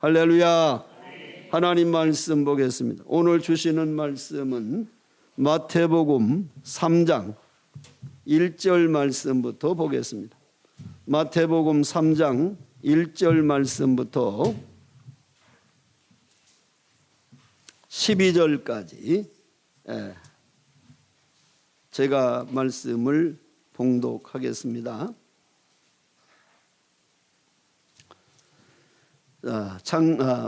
할렐루야. 하나님 말씀 보겠습니다. 오늘 주시는 말씀은 마태복음 3장 1절 말씀부터 보겠습니다. 마태복음 3장 1절 말씀부터 12절까지 제가 말씀을 봉독하겠습니다.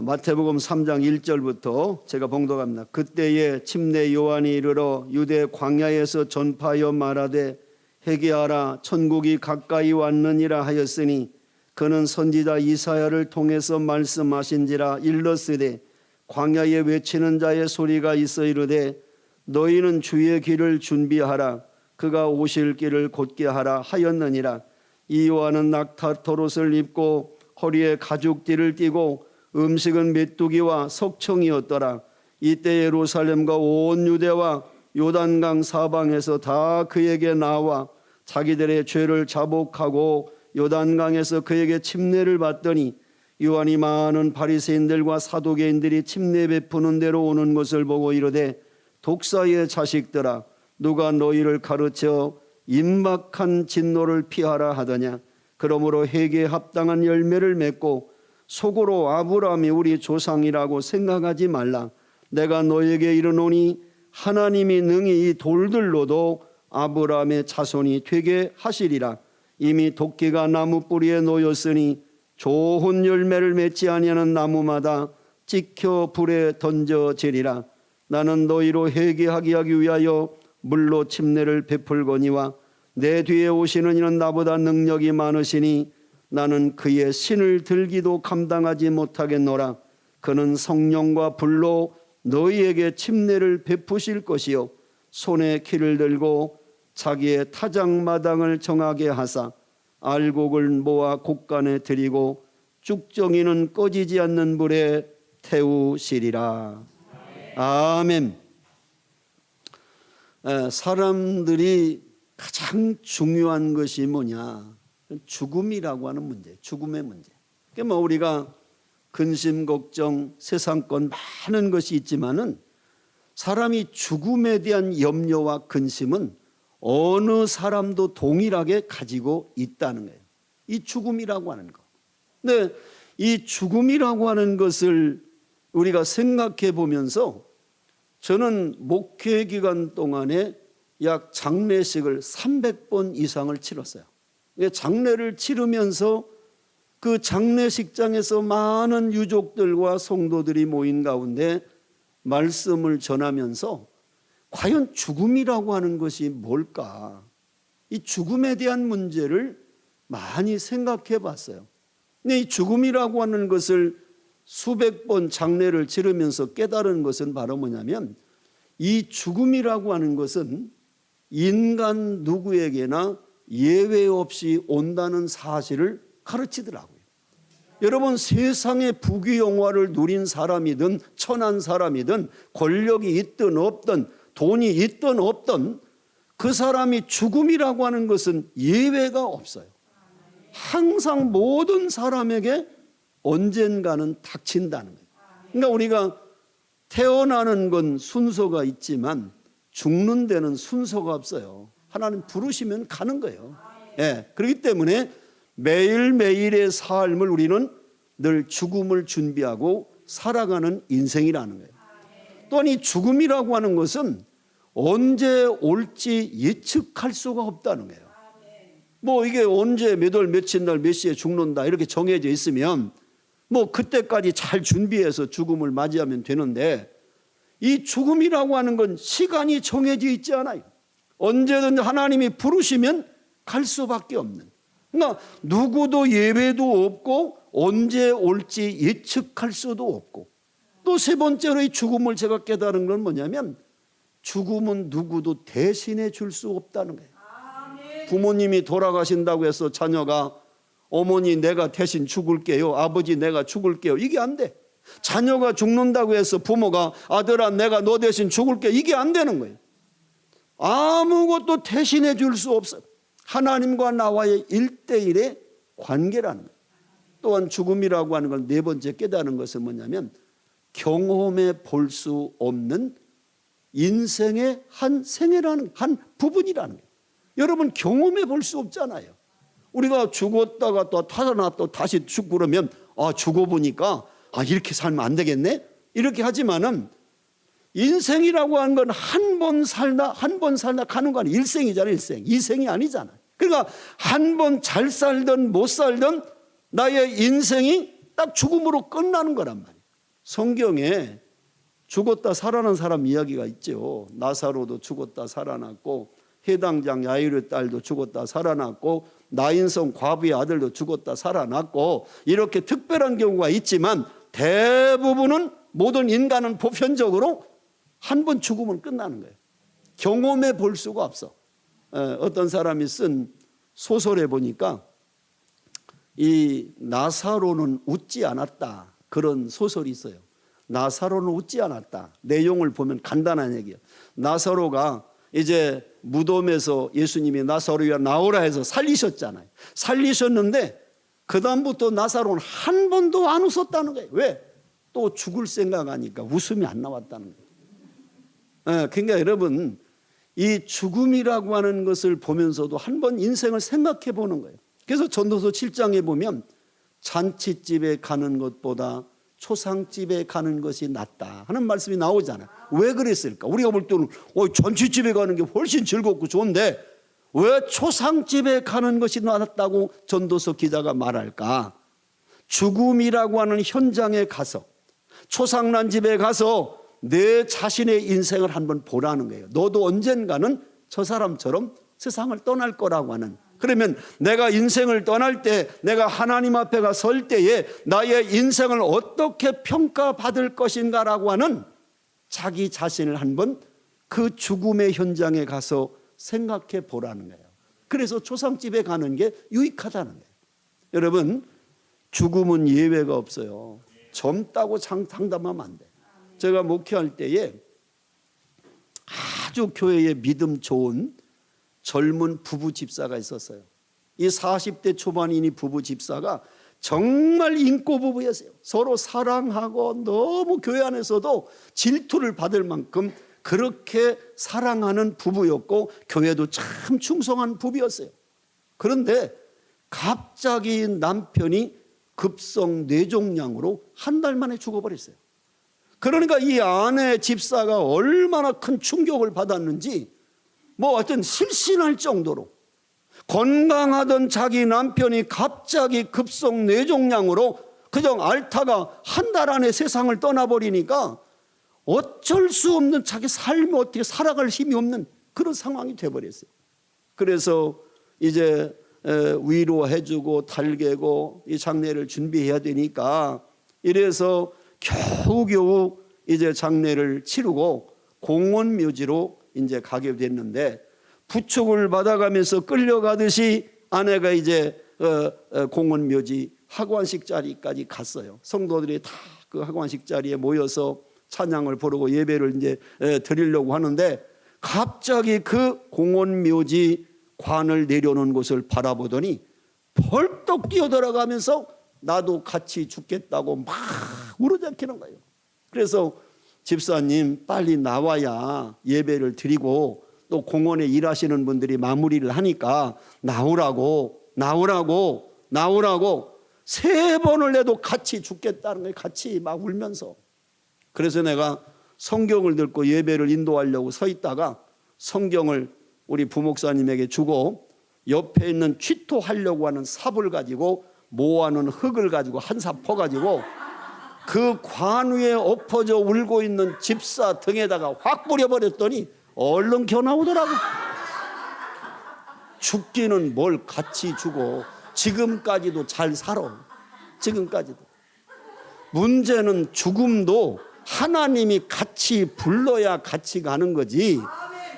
마태복음 3장 1절부터 제가 봉독합니다. 그때에 침례 요한이 이르러 유대 광야에서 전파하여 말하되 회개하라 천국이 가까이 왔느니라 하였으니 그는 선지자 이사야를 통해서 말씀하신지라 일렀으되 광야에 외치는 자의 소리가 있어 이르되 너희는 주의 길을 준비하라 그가 오실 길을 곧게 하라 하였느니라. 이 요한은 낙타 털옷을 입고 허리에 가죽띠를 띠고 음식은 메뚜기와 석청이었더라. 이때 예루살렘과 온 유대와 요단강 사방에서 다 그에게 나와 자기들의 죄를 자복하고 요단강에서 그에게 침례를 받더니 요한이 많은 바리새인들과 사두개인들이 침례 베푸는 데로 오는 것을 보고 이르되 독사의 자식들아 누가 너희를 가르쳐 임박한 진노를 피하라 하더냐. 그러므로 회개에 합당한 열매를 맺고 속으로 아브라함이 우리 조상이라고 생각하지 말라. 내가 너에게 이르노니 하나님이 능히 이 돌들로도 아브라함의 자손이 되게 하시리라. 이미 도끼가 나무 뿌리에 놓였으니 좋은 열매를 맺지 아니하는 나무마다 찍혀 불에 던져지리라. 나는 너희로 회개하게 하기 위하여 물로 침례를 베풀거니와 내 뒤에 오시는 이는 나보다 능력이 많으시니 나는 그의 신을 들기도 감당하지 못하겠노라. 그는 성령과 불로 너희에게 침례를 베푸실 것이요 손에 키를 들고 자기의 타작마당을 정하게 하사 알곡을 모아 곡간에 들이고 쭉정이는 꺼지지 않는 불에 태우시리라. 아멘. 사람들이 가장 중요한 것이 뭐냐? 죽음이라고 하는 문제, 죽음의 문제. 그러니까 우리가 근심, 걱정, 세상권 많은 것이 있지만은 사람이 죽음에 대한 염려와 근심은 어느 사람도 동일하게 가지고 있다는 거예요. 이 죽음이라고 하는 것. 근데 이 죽음이라고 하는 것을 우리가 생각해 보면서 저는 목회 기간 동안에 약 장례식을 300번 이상을 치렀어요. 장례를 치르면서 그 장례식장에서 많은 유족들과 성도들이 모인 가운데 말씀을 전하면서 과연 죽음이라고 하는 것이 뭘까? 이 죽음에 대한 문제를 많이 생각해 봤어요. 근데 이 죽음이라고 하는 것을 수백 번 장례를 치르면서 깨달은 것은 바로 뭐냐면 이 죽음이라고 하는 것은 인간 누구에게나 예외 없이 온다는 사실을 가르치더라고요. 여러분 세상의 부귀영화를 누린 사람이든 천한 사람이든 권력이 있든 없든 돈이 있든 없든 그 사람이 죽음이라고 하는 것은 예외가 없어요. 항상 모든 사람에게 언젠가는 닥친다는 거예요. 그러니까 우리가 태어나는 건 순서가 있지만 죽는 데는 순서가 없어요. 하나님 부르시면 가는 거예요. 그렇기 때문에 매일매일의 삶을 우리는 늘 죽음을 준비하고 살아가는 인생이라는 거예요. 또한 이 죽음이라고 하는 것은 언제 올지 예측할 수가 없다는 거예요. 뭐 이게 언제 몇 월 며칠 날 몇 시에 죽는다 이렇게 정해져 있으면 뭐 그때까지 잘 준비해서 죽음을 맞이하면 되는데 이 죽음이라고 하는 건 시간이 정해져 있지 않아요. 언제든지 하나님이 부르시면 갈 수밖에 없는. 그러니까 누구도 예외도 없고 언제 올지 예측할 수도 없고 또 세 번째로 이 죽음을 제가 깨달은 건 뭐냐면 죽음은 누구도 대신해 줄 수 없다는 거예요. 부모님이 돌아가신다고 해서 자녀가 어머니 내가 대신 죽을게요, 아버지 내가 죽을게요, 이게 안 돼. 자녀가 죽는다고 해서 부모가 아들아 내가 너 대신 죽을게, 이게 안 되는 거예요. 아무것도 대신해 줄 수 없어요. 하나님과 나와의 1대1의 관계라는 거예요. 또한 죽음이라고 하는 걸 네 번째 깨닫는 것은 뭐냐면 경험해 볼 수 없는 인생의 한 생애라는 한 부분이라는 거예요. 여러분 경험해 볼 수 없잖아요. 우리가 죽었다가 또 살아나 또 다시 죽고 그러면 죽어보니까 이렇게 살면 안 되겠네 이렇게 하지만은 인생이라고 하는 건 한 번 살다 가는 거 아니에요. 일생이잖아요. 일생. 이생이 아니잖아요. 그러니까 한 번 잘 살든 못 살든 나의 인생이 딱 죽음으로 끝나는 거란 말이에요. 성경에 죽었다 살아난 사람 이야기가 있죠. 나사로도 죽었다 살아났고 해당장 야이르의 딸도 죽었다 살아났고 나인성 과부의 아들도 죽었다 살아났고 이렇게 특별한 경우가 있지만 대부분은 모든 인간은 보편적으로 한 번 죽으면 끝나는 거예요. 경험해 볼 수가 없어. 어떤 사람이 쓴 소설에 보니까 이 나사로는 웃지 않았다 그런 소설이 있어요. 나사로는 웃지 않았다. 내용을 보면 간단한 얘기예요. 나사로가 이제 무덤에서 예수님이 나사로야 나오라 해서 살리셨잖아요. 살리셨는데 그 다음부터 나사로는 한 번도 안 웃었다는 거예요. 왜? 또 죽을 생각하니까 웃음이 안 나왔다는 거예요. 그러니까 여러분 이 죽음이라고 하는 것을 보면서도 한 번 인생을 생각해 보는 거예요. 그래서 전도서 7장에 보면 잔치집에 가는 것보다 초상집에 가는 것이 낫다 하는 말씀이 나오잖아요. 왜 그랬을까? 우리가 볼 때는 잔치집에 가는 게 훨씬 즐겁고 좋은데 왜 초상집에 가는 것이 낫다고 전도서 기자가 말할까? 죽음이라고 하는 현장에 가서 초상난 집에 가서 내 자신의 인생을 한번 보라는 거예요. 너도 언젠가는 저 사람처럼 세상을 떠날 거라고 하는. 그러면 내가 인생을 떠날 때 내가 하나님 앞에 설 때에 나의 인생을 어떻게 평가받을 것인가라고 하는 자기 자신을 한번 그 죽음의 현장에 가서 생각해 보라는 거예요. 그래서 초상집에 가는 게 유익하다는 거예요. 여러분 죽음은 예외가 없어요. 젊다고 장담하면 안 돼. 제가 목회할 때에 아주 교회에 믿음 좋은 젊은 부부 집사가 있었어요. 이 40대 초반인 이 부부 집사가 정말 인고 부부였어요. 서로 사랑하고 너무 교회 안에서도 질투를 받을 만큼 그렇게 사랑하는 부부였고 교회도 참 충성한 부부였어요. 그런데 갑자기 남편이 급성 뇌종양으로 한 달 만에 죽어버렸어요. 그러니까 이 아내 집사가 얼마나 큰 충격을 받았는지 하여튼 실신할 정도로 건강하던 자기 남편이 갑자기 급성 뇌종양으로 그냥 앓다가 한 달 안에 세상을 떠나버리니까 어쩔 수 없는 자기 삶을 어떻게 살아갈 힘이 없는 그런 상황이 돼버렸어요. 그래서 이제 위로해주고 달래고 이 장례를 준비해야 되니까 이래서 겨우겨우 이제 장례를 치르고 공원묘지로 이제 가게 됐는데 부축을 받아가면서 끌려가듯이 아내가 이제 공원묘지 하관식 자리까지 갔어요. 성도들이 다 그 하관식 자리에 모여서 찬양을 부르고 예배를 이제 드리려고 하는데 갑자기 그 공원묘지 관을 내려놓은 곳을 바라보더니 벌떡 뛰어들어가면서 나도 같이 죽겠다고 막 울어잡히는 거예요. 그래서 집사님 빨리 나와야 예배를 드리고 또 공원에 일하시는 분들이 마무리를 하니까 나오라고 3번을 해도 같이 죽겠다는 거예요. 같이 막 울면서. 그래서 내가 성경을 들고 예배를 인도하려고 서 있다가 성경을 우리 부목사님에게 주고 옆에 있는 취토하려고 하는 삽을 가지고 모아놓은 흙을 가지고 한 삽 퍼가지고 그 관 위에 엎어져 울고 있는 집사 등에다가 확 뿌려버렸더니 얼른 겨나오더라고. 죽기는 뭘 같이 죽어. 지금까지도 잘 살아. 지금까지도. 문제는 죽음도 하나님이 같이 불러야 같이 가는 거지.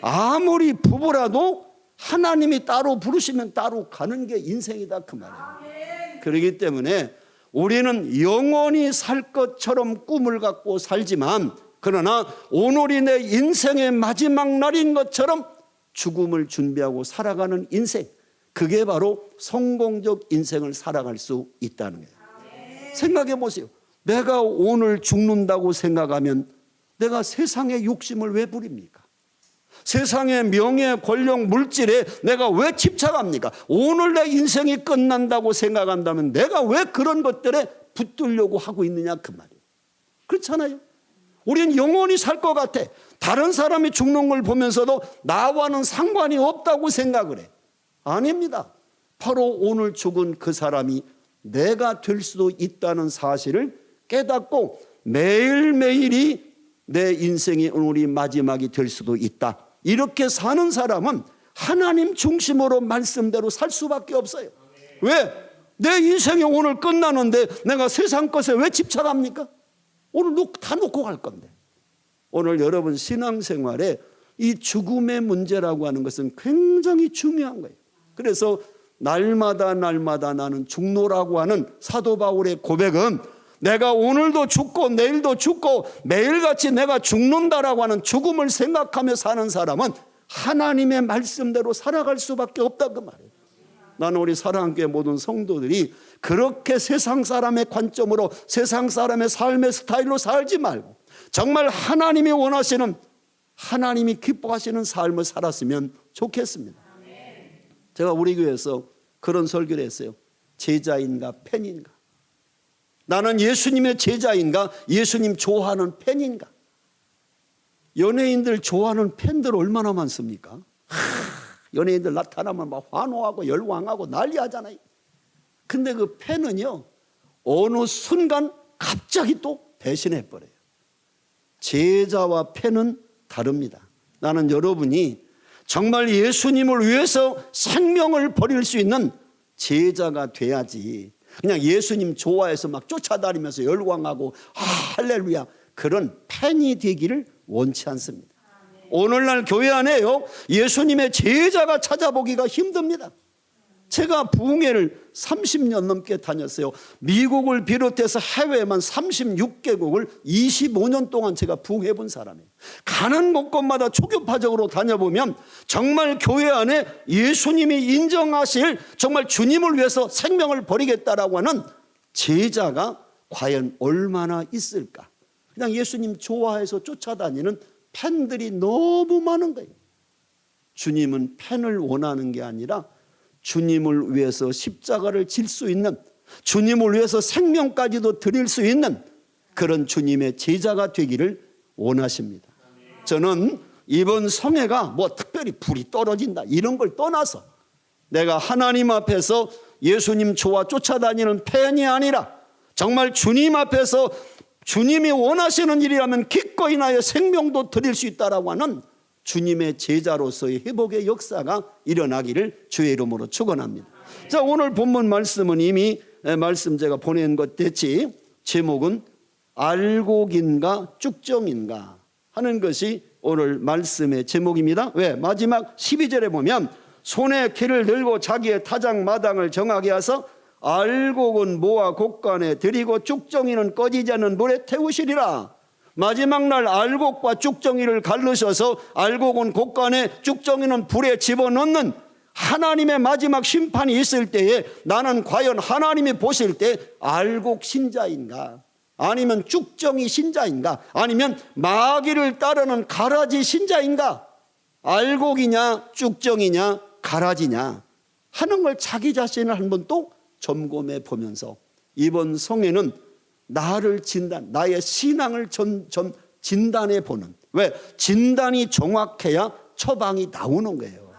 아무리 부부라도 하나님이 따로 부르시면 따로 가는 게 인생이다 그 말이에요. 그렇기 때문에 우리는 영원히 살 것처럼 꿈을 갖고 살지만 그러나 오늘이 내 인생의 마지막 날인 것처럼 죽음을 준비하고 살아가는 인생, 그게 바로 성공적 인생을 살아갈 수 있다는 거예요. 생각해 보세요. 내가 오늘 죽는다고 생각하면 내가 세상의 욕심을 왜 부립니까? 세상의 명예, 권력, 물질에 내가 왜 집착합니까? 오늘 내 인생이 끝난다고 생각한다면 내가 왜 그런 것들에 붙들려고 하고 있느냐 그 말이에요. 그렇잖아요. 우린 영원히 살 것 같아. 다른 사람이 죽는 걸 보면서도 나와는 상관이 없다고 생각을 해. 아닙니다. 바로 오늘 죽은 그 사람이 내가 될 수도 있다는 사실을 깨닫고 매일매일이 내 인생이 오늘이 마지막이 될 수도 있다. 이렇게 사는 사람은 하나님 중심으로 말씀대로 살 수밖에 없어요. 왜? 내 인생이 오늘 끝나는데 내가 세상 것에 왜 집착합니까? 오늘 다 놓고 갈 건데. 오늘 여러분 신앙생활에 이 죽음의 문제라고 하는 것은 굉장히 중요한 거예요. 그래서 날마다 나는 죽노라고 하는 사도 바울의 고백은 내가 오늘도 죽고 내일도 죽고 매일같이 내가 죽는다라고 하는 죽음을 생각하며 사는 사람은 하나님의 말씀대로 살아갈 수밖에 없다 그 말이에요. 나는 우리 사랑교회 모든 성도들이 그렇게 세상 사람의 관점으로 세상 사람의 삶의 스타일로 살지 말고 정말 하나님이 원하시는, 하나님이 기뻐하시는 삶을 살았으면 좋겠습니다. 제가 우리 교회에서 그런 설교를 했어요. 제자인가 팬인가? 나는 예수님의 제자인가? 예수님 좋아하는 팬인가? 연예인들 좋아하는 팬들 얼마나 많습니까? 연예인들 나타나면 막 환호하고 열광하고 난리하잖아요. 근데 그 팬은요 어느 순간 갑자기 또 배신해버려요. 제자와 팬은 다릅니다. 나는 여러분이 정말 예수님을 위해서 생명을 버릴 수 있는 제자가 돼야지, 그냥 예수님 좋아해서 막 쫓아다니면서 열광하고 할렐루야 그런 팬이 되기를 원치 않습니다. 오늘날 교회 안에요 예수님의 제자가 찾아보기가 힘듭니다. 제가 부흥회를 30년 넘게 다녔어요. 미국을 비롯해서 해외만 36개국을 25년 동안 제가 부흥해 본 사람이에요. 가는 곳곳마다 초교파적으로 다녀보면 정말 교회 안에 예수님이 인정하실 정말 주님을 위해서 생명을 버리겠다라고 하는 제자가 과연 얼마나 있을까? 그냥 예수님 좋아해서 쫓아다니는 팬들이 너무 많은 거예요. 주님은 팬을 원하는 게 아니라 주님을 위해서 십자가를 질 수 있는, 주님을 위해서 생명까지도 드릴 수 있는 그런 주님의 제자가 되기를 원하십니다. 저는 이번 성회가 뭐 특별히 불이 떨어진다 이런 걸 떠나서 내가 하나님 앞에서 예수님 좋아 쫓아다니는 팬이 아니라 정말 주님 앞에서 주님이 원하시는 일이라면 기꺼이 나의 생명도 드릴 수 있다라고 하는 주님의 제자로서의 회복의 역사가 일어나기를 주의 이름으로 축원합니다. 자, 오늘 본문 말씀은 이미 말씀 제가 보낸 것 됐지. 제목은 알곡인가 쭉정인가 하는 것이 오늘 말씀의 제목입니다. 왜? 마지막 12절에 보면 손에 키를 들고 자기의 타작 마당을 정하게 하서 알곡은 모아 곡간에 들이고 쭉정이는 꺼지지 않는 물에 태우시리라. 마지막 날 알곡과 쭉정이를 갈르셔서 알곡은 곡간에 쭉정이는 불에 집어넣는 하나님의 마지막 심판이 있을 때에 나는 과연 하나님이 보실 때 알곡 신자인가 아니면 쭉정이 신자인가 아니면 마귀를 따르는 가라지 신자인가, 알곡이냐 쭉정이냐 가라지냐 하는 걸 자기 자신을 한번 또 점검해 보면서 이번 성회는 나를 진단, 나의 신앙을 진단해 보는, 왜? 진단이 정확해야 처방이 나오는 거예요.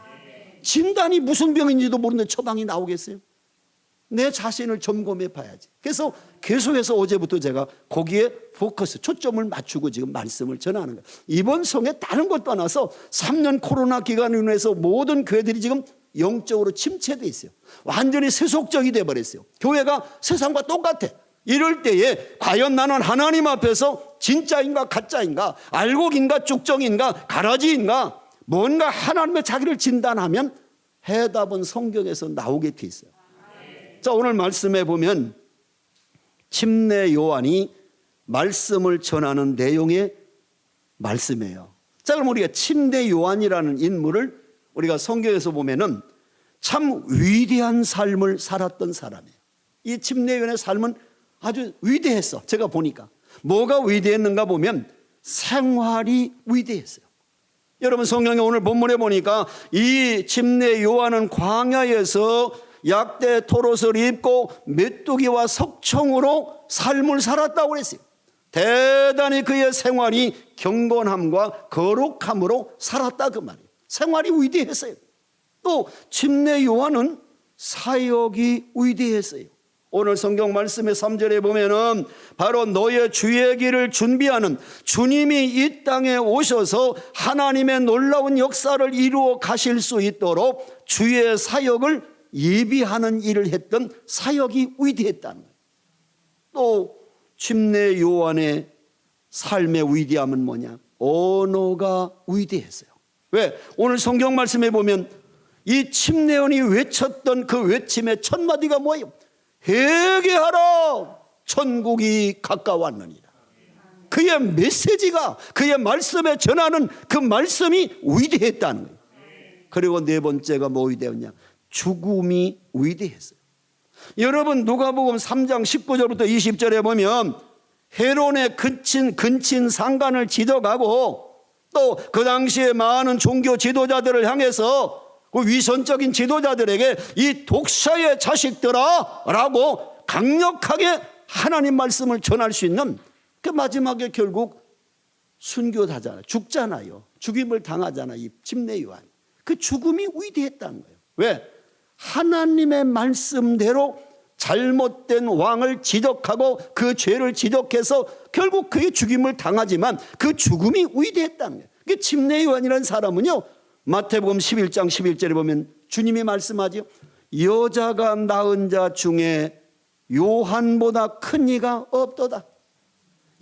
진단이 무슨 병인지도 모르는데 처방이 나오겠어요? 내 자신을 점검해 봐야지. 그래서 계속해서 어제부터 제가 거기에 포커스, 초점을 맞추고 지금 말씀을 전하는 거예요. 이번 성회 다른 것 떠나서 3년 코로나 기간으로 인해서 모든 교회들이 지금 영적으로 침체돼 있어요. 완전히 세속적이 돼버렸어요. 교회가 세상과 똑같아. 이럴 때에 과연 나는 하나님 앞에서 진짜인가 가짜인가, 알곡인가 쭉정인가 가라지인가, 뭔가 하나님의 자기를 진단하면 해답은 성경에서 나오게 돼 있어요. 자, 오늘 말씀에 보면 침례 요한이 말씀을 전하는 내용의 말씀이에요. 자, 그럼 우리가 침례 요한이라는 인물을 우리가 성경에서 보면은 참 위대한 삶을 살았던 사람이에요. 이 침례 요한의 삶은 아주 위대했어. 제가 보니까 뭐가 위대했는가 보면 생활이 위대했어요. 여러분, 성경에 오늘 본문에 보니까 이 침례 요한은 광야에서 약대 토롯을 입고 메뚜기와 석청으로 삶을 살았다고 그랬어요. 대단히 그의 생활이 경건함과 거룩함으로 살았다 그 말이에요. 생활이 위대했어요. 또 침례 요한은 사역이 위대했어요. 오늘 성경 말씀의 3절에 보면은 바로 너의 주의 길을 준비하는, 주님이 이 땅에 오셔서 하나님의 놀라운 역사를 이루어 가실 수 있도록 주의 사역을 예비하는 일을 했던 사역이 위대했다는 거예요. 또 침례 요한의 삶의 위대함은 뭐냐? 언어가 위대했어요. 왜? 오늘 성경 말씀에 보면 이 침례 요한이 외쳤던 그 외침의 첫 마디가 뭐예요? 회개하라, 천국이 가까웠느니라. 그의 메시지가, 그의 말씀에 전하는 그 말씀이 위대했다는 거예요. 그리고 네 번째가 뭐 위대했냐? 죽음이 위대했어요. 여러분, 누가복음 3장 19절부터 20절에 보면 헤롯의 근친 상간을 지적하고 또 그 당시에 많은 종교 지도자들을 향해서 그 위선적인 지도자들에게 이 독사의 자식들아 라고 강력하게 하나님 말씀을 전할 수 있는, 그 마지막에 결국 순교하잖아요. 죽잖아요. 죽임을 당하잖아요. 이 침례 요한. 그 죽음이 위대했다는 거예요. 왜? 하나님의 말씀대로 잘못된 왕을 지적하고 그 죄를 지적해서 결국 그의 죽임을 당하지만 그 죽음이 위대했다는 거예요. 그 침례 요한이라는 사람은요, 마태복음 11장 11절에 보면 주님이 말씀하죠. 여자가 낳은 자 중에 요한보다 큰 이가 없도다.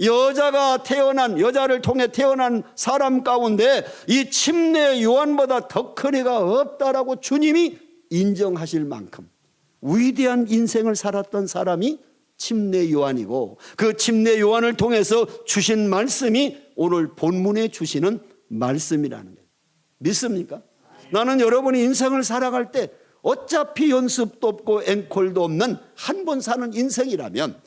여자를 통해 태어난 사람 가운데 이 침례 요한보다 더 큰 이가 없다라고 주님이 인정하실 만큼 위대한 인생을 살았던 사람이 침례 요한이고, 그 침례 요한을 통해서 주신 말씀이 오늘 본문에 주시는 말씀이라는 거예요. 믿습니까? 나는 여러분이 인생을 살아갈 때 어차피 연습도 없고 앵콜도 없는 한 번 사는 인생이라면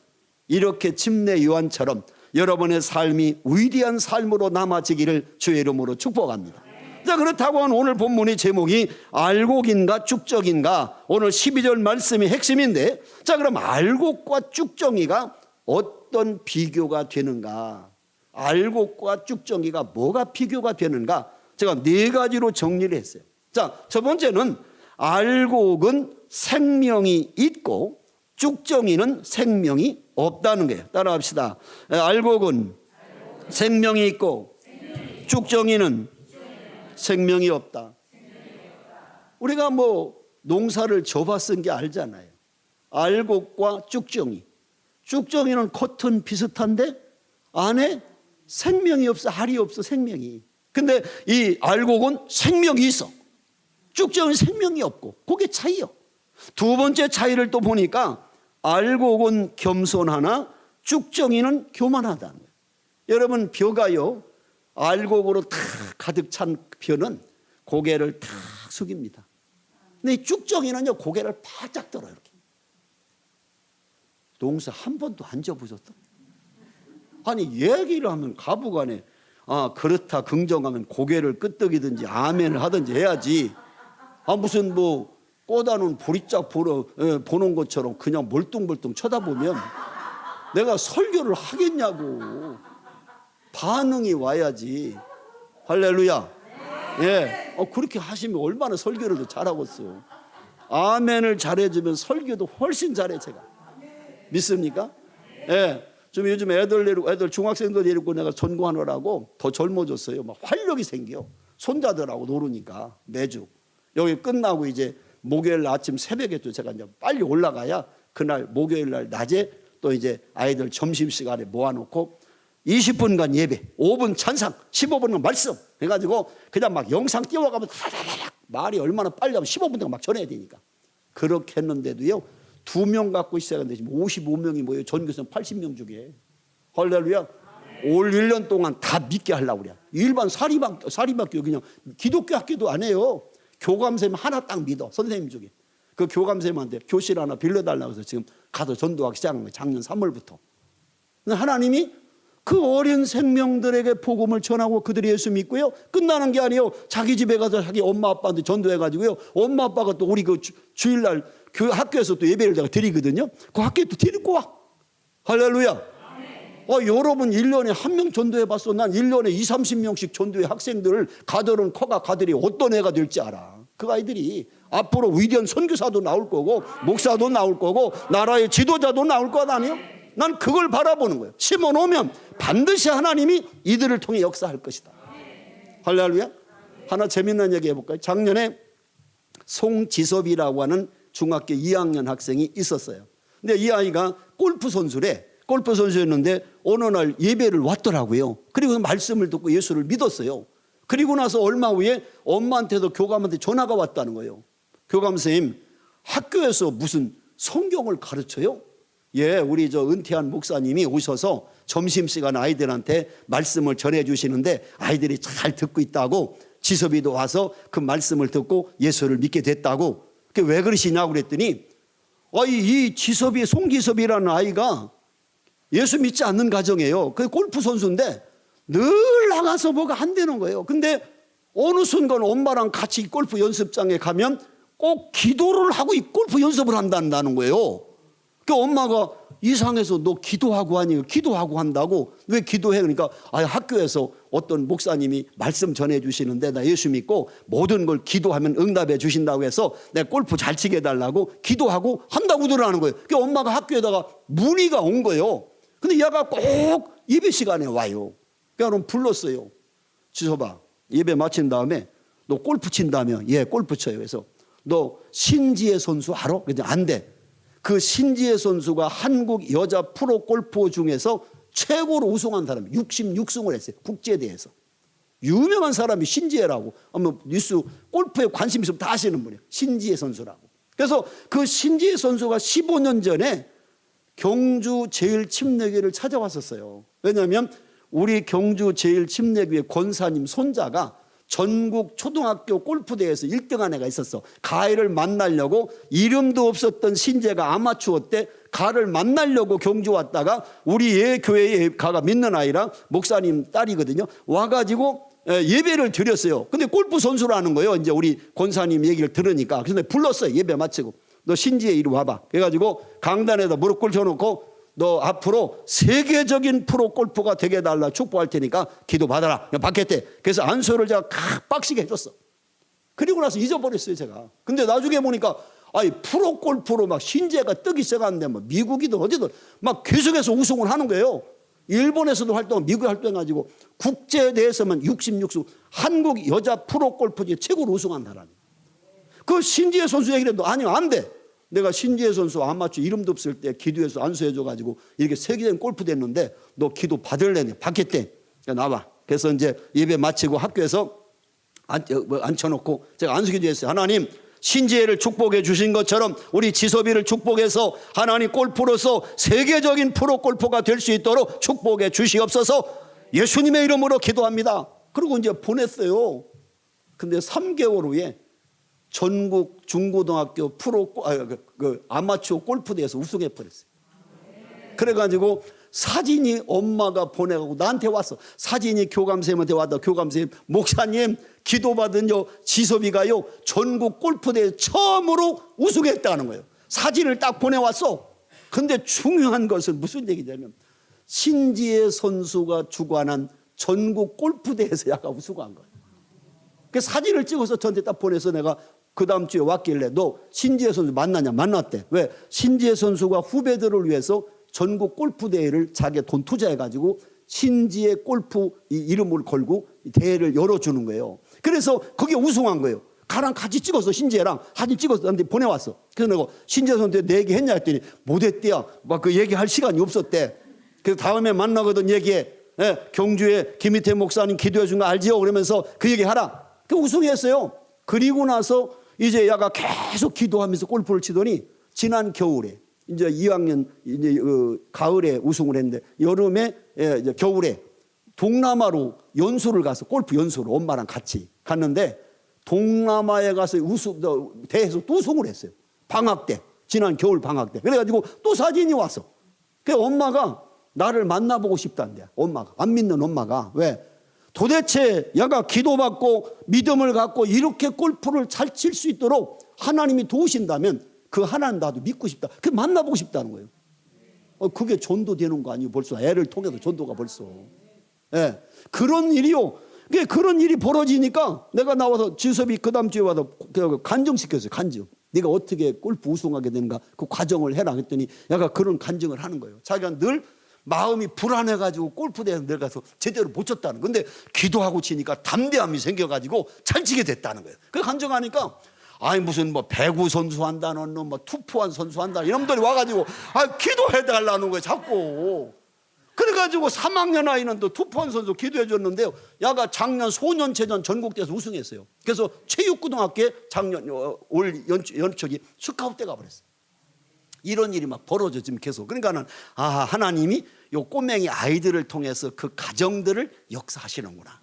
이렇게 침례 요한처럼 여러분의 삶이 위대한 삶으로 남아지기를 주의 이름으로 축복합니다. 자, 그렇다고 하면 오늘 본문의 제목이 알곡인가 쭉정인가, 오늘 12절 말씀이 핵심인데, 자, 그럼 알곡과 쭉정이가 어떤 비교가 되는가? 알곡과 쭉정이가 뭐가 비교가 되는가? 제가 네 가지로 정리를 했어요. 자, 첫 번째는 알곡은 생명이 있고 쭉정이는 생명이 없다는 거예요. 따라합시다. 알곡은 생명이 있고 쭉정이는 생명이 없다. 우리가 뭐 농사를 접어 쓴 게 알잖아요. 알곡과 쭉정이. 쭉정이는 겉은 비슷한데 안에 생명이 없어. 알이 없어. 생명이. 근데 이 알곡은 생명이 있어. 쭉정이는 생명이 없고. 그게 차이요. 두 번째 차이를 또 보니까 알곡은 겸손하나 쭉정이는 교만하다는 거예요. 여러분, 벼가요, 알곡으로 탁 가득 찬 벼는 고개를 탁 숙입니다. 근데 이 쭉정이는요, 고개를 바짝 들어요. 이렇게. 농사 한 번도 안 져보셨다? 아니, 얘기를 하면 가부간에 그렇다 긍정하면 고개를 끄덕이든지 아멘을 하든지 해야지. 무슨 뭐 꼬다는 보리짝 보는 것처럼 그냥 멀뚱멀뚱 쳐다보면 내가 설교를 하겠냐고. 반응이 와야지. 할렐루야. 예. 그렇게 하시면 얼마나 설교를 더 잘하겠어요. 아멘을 잘해주면 설교도 훨씬 잘해, 제가. 믿습니까? 예. 좀 요즘 애들 중학생들 데리고 내가 전공하느라고 더 젊어졌어요. 막 활력이 생겨. 손자들하고 노르니까 매주. 여기 끝나고 이제 목요일 날 아침 새벽에 또 제가 이제 빨리 올라가야 그날 목요일 날 낮에 또 이제 아이들 점심시간에 모아놓고 20분간 예배, 5분 찬상, 15분간 말씀 해가지고 그냥 막 영상 띄워가면 말이 얼마나 빨리 하면 15분 동안 막 전해야 되니까. 그렇게 했는데도요, 2명 갖고 시작했는데 지금 55명이 모여요. 전교생 80명 중에. 할렐루야. 올 1년 동안 다 믿게 하려고 그래. 일반 사립학교 그냥 기독교 학교도 안 해요. 교감선생님 하나 딱 믿어. 선생님 중에. 그 교감선생님한테 교실 하나 빌려달라고 해서 지금 가서 전도하기 시작한 거예요. 작년 3월부터. 하나님이 그 어린 생명들에게 복음을 전하고 그들이 예수 믿고요. 끝나는 게 아니에요. 자기 집에 가서 자기 엄마 아빠한테 전도해가지고요. 엄마 아빠가 또 우리 그 주일날 학교에서 또 예배를 내가 드리거든요. 그 학교에 또 데리고 와. 할렐루야. 여러분 1년에 한 명 전도해봤어. 난 1년에 20, 30명씩 전도해 학생들을 가들은 커가 가들이 어떤 애가 될지 알아. 그 아이들이 앞으로 위대한 선교사도 나올 거고 목사도 나올 거고 나라의 지도자도 나올 것 아니에요? 난 그걸 바라보는 거예요. 심어놓으면 반드시 하나님이 이들을 통해 역사할 것이다. 할렐루야. 하나 재밌는 얘기 해볼까요? 작년에 송지섭이라고 하는 중학교 2학년 학생이 있었어요. 근데 이 아이가 골프 선수래. 골프 선수였는데 어느 날 예배를 왔더라고요. 그리고 말씀을 듣고 예수를 믿었어요. 그리고 나서 얼마 후에 엄마한테도 교감한테 전화가 왔다는 거예요. 교감 선생님, 학교에서 무슨 성경을 가르쳐요? 예, 우리 저 은퇴한 목사님이 오셔서 점심시간 아이들한테 말씀을 전해주시는데 아이들이 잘 듣고 있다고, 지섭이도 와서 그 말씀을 듣고 예수를 믿게 됐다고. 그게 왜 그러시냐고 그랬더니 이 지섭이, 송지섭이라는 아이가 예수 믿지 않는 가정이에요. 그 골프 선수인데 늘 나가서 뭐가 안 되는 거예요. 근데 어느 순간 엄마랑 같이 골프 연습장에 가면 꼭 기도를 하고 이 골프 연습을 한다는 거예요. 그 엄마가 이상해서 너 기도하고 하니? 기도하고 한다고. 왜 기도해? 그러니까 학교에서 어떤 목사님이 말씀 전해주시는데 나 예수 믿고 모든 걸 기도하면 응답해 주신다고 해서 내가 골프 잘 치게 해달라고 기도하고 한다고 들으라는 거예요. 그 엄마가 학교에다가 문의가 온 거예요. 근데 얘가 꼭 예배 시간에 와요. 그러니까 불렀어요. 지섭아, 예배 마친 다음에 너 골프 친다며? 예, 골프 쳐요. 그래서 너 신지혜 선수 알아? 그랬더니 안 돼. 그 신지혜 선수가 한국 여자 프로 골퍼 중에서 최고로 우승한 사람이 66승을 했어요. 국제대회에서. 유명한 사람이 신지혜라고. 아마 뉴스 골프에 관심 있으면 다 아시는 분이에요. 신지혜 선수라고. 그래서 그 신지혜 선수가 15년 전에 경주 제일침례교회를 찾아왔었어요. 왜냐하면 우리 경주 제일침례교회 권사님 손자가 전국 초등학교 골프대회에서 1등한 애가 있었어. 가을을 만나려고, 이름도 없었던 신재가 아마추어 때 가를 만나려고 경주 왔다가 우리 교회에 가가 믿는 아이랑 목사님 딸이거든요. 와가지고 예배를 드렸어요. 근데 골프 선수라는 거예요. 이제 우리 권사님 얘기를 들으니까. 그래서 불렀어요. 예배 마치고. 너 신지혜 이리 와봐. 그래가지고 강단에다 무릎 꿇혀놓고 너 앞으로 세계적인 프로 골퍼가 되게 해달라 축복할 테니까 기도받아라. 받겠대. 그래서 안수를 제가 빡시게 해줬어. 그리고 나서 잊어버렸어요, 제가. 근데 나중에 보니까 프로 골프로 막 신재가 뜨기 시작하는데 뭐 미국이든 어디든 막 계속해서 우승을 하는 거예요. 일본에서도 활동하고 미국에 활동해가지고 국제대회에서만 66승, 한국 여자 프로 골프界 최고로 우승한 사람이에요. 그 신지혜 선수 얘기를 해도 아니요, 안 돼. 내가 신지혜 선수 아마추어 이름도 없을 때 기도해서 안수해줘가지고 이렇게 세계적인 골프 됐는데 너 기도 받을래? 받겠대. 나와. 그래서 이제 예배 마치고 학교에서 앉혀놓고 제가 안수기도 했어요. 하나님, 신지혜를 축복해 주신 것처럼 우리 지섭이를 축복해서 하나님 골프로서 세계적인 프로 골퍼가 될 수 있도록 축복해 주시옵소서. 예수님의 이름으로 기도합니다. 그리고 이제 보냈어요. 근데 3개월 후에 전국 중고등학교 프로 아마추어 골프대회에서 우승해 버렸어요. 그래가지고 사진이 엄마가 보내고 나한테 왔어. 사진이 교감선생님한테 왔다. 교감선생님, 목사님 기도받은 지섭이가요 전국 골프대회 처음으로 우승했다는 거예요. 사진을 딱 보내왔어. 근데 중요한 것은 무슨 얘기냐면 신지혜 선수가 주관한 전국 골프대회에서 야가 우승한 거예요. 그 사진을 찍어서 저한테 딱 보내서 내가 그 다음 주에 왔길래 너 신지혜 선수 만나냐? 만났대. 왜? 신지혜 선수가 후배들을 위해서 전국 골프대회를 자기가 돈 투자해가지고 신지혜 골프 이름을 걸고 대회를 열어주는 거예요. 그래서 그게 우승한 거예요. 가랑 같이 찍어서 신지혜랑 사진 찍어서 나한테 보내왔어. 그래서 내가 신지혜 선수한테 내 얘기 했냐 했더니 못했대요. 막 그 얘기할 시간이 없었대. 그래서 다음에 만나거든 얘기해. 경주에 김희태 목사님 기도해 준 거 알지요? 그러면서 그 얘기 하라. 그 우승했어요. 그리고 나서 이제 야가 계속 기도하면서 골프를 치더니 지난 겨울에 이제 2학년 이제 가을에 우승을 했는데 여름에 이제 겨울에 동남아로 연수를 가서 골프 연수로 엄마랑 같이 갔는데 동남아에 가서 대회에서 또 우승을 했어요. 방학 때, 지난 겨울 방학 때. 그래가지고 또 사진이 왔어. 그 엄마가 나를 만나보고 싶다는데, 엄마가, 안 믿는 엄마가. 왜? 도대체 얘가 기도받고 믿음을 갖고 이렇게 골프를 잘 칠 수 있도록 하나님이 도우신다면 그 하나님 나도 믿고 싶다. 그 만나보고 싶다는 거예요. 그게 전도되는 거 아니에요? 벌써 애를 통해서 전도가 벌써. 예, 그런 일이요. 그런 일이 벌어지니까 내가 나와서 지섭이 그 다음 주에 와서 간증시켰어요. 간증. 네가 어떻게 골프 우승하게 되는가 그 과정을 해라 했더니 얘가 그런 간증을 하는 거예요. 자기가 늘 마음이 불안해가지고 골프대에서 내려가서 제대로 못 쳤다는. 근데 기도하고 치니까 담대함이 생겨가지고 잘 치게 됐다는 거예요. 그 간증하니까 아니 무슨 뭐 배구 선수 한다는 놈, 뭐 투포한 선수 한다는 이놈들이 와가지고 기도해달라는 거예요 자꾸. 그래가지고 3학년 아이는 또 투포한 선수 기도해 줬는데요. 야가 작년 소년체전 전국대회에서 우승했어요. 그래서 체육고등학교에 작년 올 연초기 스카우트 가버렸어요. 이런 일이 막 벌어져 지금 계속. 그러니까는 하나님이 요 꼬맹이 아이들을 통해서 그 가정들을 역사하시는구나.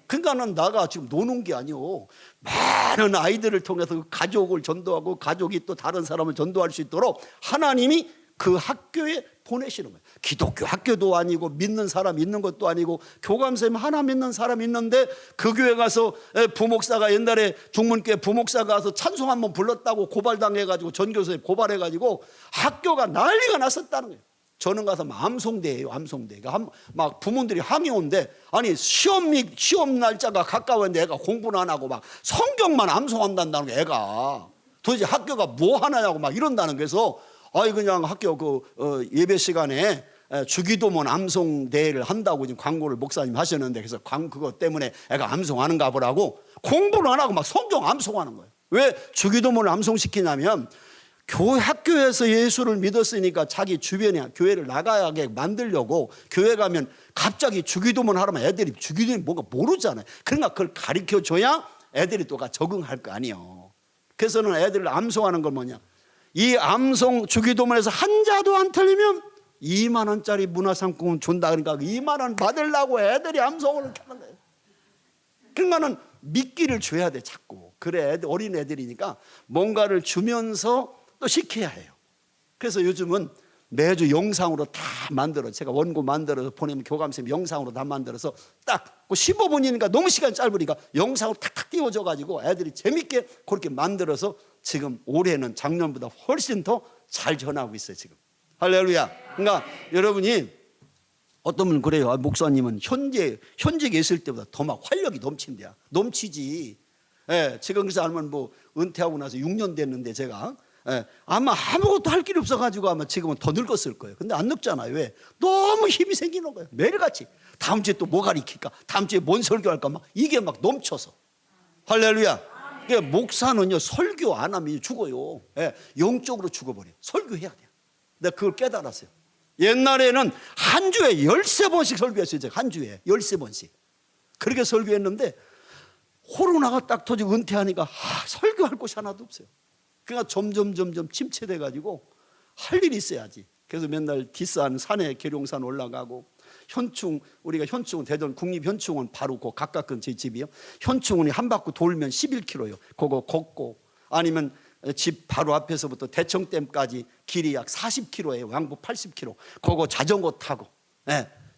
그러니까는 나가 지금 노는 게 아니오. 많은 아이들을 통해서 그 가족을 전도하고 가족이 또 다른 사람을 전도할 수 있도록 하나님이 그 학교에 보내시는 거예요. 기독교 학교도 아니고 믿는 사람 있는 것도 아니고 교감선생님 하나 믿는 사람 있는데 그 교회 가서 부목사가 옛날에 중문교회 부목사가 가서 찬송 한번 불렀다고 고발당해가지고 전교수에 고발해가지고 학교가 난리가 났었다는 거예요. 저는 가서 암송대예요. 암송대. 막 부모들이 항의 온대. 아니 시험 날짜가 가까웠는데 애가 공부는 안 하고 막 성경만 암송한다는 게 애가 도대체 학교가 뭐 하나냐고 막 이런다는 거에서 그냥 학교 예배 시간에 주기도문 암송 대회를 한다고 지금 광고를 목사님 하셨는데 그래서 그것 때문에 애가 암송하는가 보라고 공부를 안 하고 막 성경 암송하는 거예요. 왜 주기도문을 암송시키냐면 학교에서 예수를 믿었으니까 자기 주변에 교회를 나가게 만들려고 교회 가면 갑자기 주기도문 하라면 애들이 주기도문이 뭔가 모르잖아요. 그러니까 그걸 가르쳐 줘야 애들이 또 적응할 거 아니에요. 그래서는 애들을 암송하는 건 뭐냐, 이 암송 주기도문에서 한 자도 안 틀리면 2만 원짜리 문화상품을 준다. 그러니까 2만 원 받으려고 애들이 암송을 이렇게 하는 거예요. 그러니까는 미끼를 줘야 돼 자꾸. 그래 어린 애들이니까 뭔가를 주면서 또 시켜야 해요. 그래서 요즘은 매주 영상으로 다 만들어, 제가 원고 만들어서 보내면 교감선생님 영상으로 다 만들어서 딱 15분이니까 너무 시간이 짧으니까 영상으로 탁탁 띄워줘 가지고 애들이 재밌게 그렇게 만들어서 지금 올해는 작년보다 훨씬 더 잘 전하고 있어요 지금. 할렐루야. 그러니까 여러분이 어떤 분은 그래요. 목사님은 현직에 있을 때보다 더 막 활력이 넘친대요. 넘치지. 지금 그래서 알면 뭐 은퇴하고 나서 6년 됐는데 제가 아마 아무것도 할 길이 없어가지고 아마 지금은 더 늙었을 거예요. 근데 안 늙잖아요. 왜? 너무 힘이 생기는 거예요. 매일같이. 다음 주에 또 뭐 가르칠까? 다음 주에 뭔 설교할까? 막 이게 막 넘쳐서. 할렐루야. 목사는요 설교 안 하면 죽어요. 영적으로 죽어버려요. 설교해야 돼요. 내가 그걸 깨달았어요. 옛날에는 한 주에 13번씩 설교했어요. 제가 한 주에 13번씩 그렇게 설교했는데 코로나가 딱 터지고 은퇴하니까 설교할 곳이 하나도 없어요. 그러니까 점점 침체돼가지고 할 일이 있어야지. 그래서 맨날 뒷산 산에 계룡산 올라가고 우리가 현충원 대전 국립현충원 바로 그 가깝은 제 집이요. 현충원이 한 바퀴 돌면 11km요. 그거 걷고 아니면 집 바로 앞에서부터 대청댐까지 길이 약 40km예요. 왕복 80km. 그거 자전거 타고.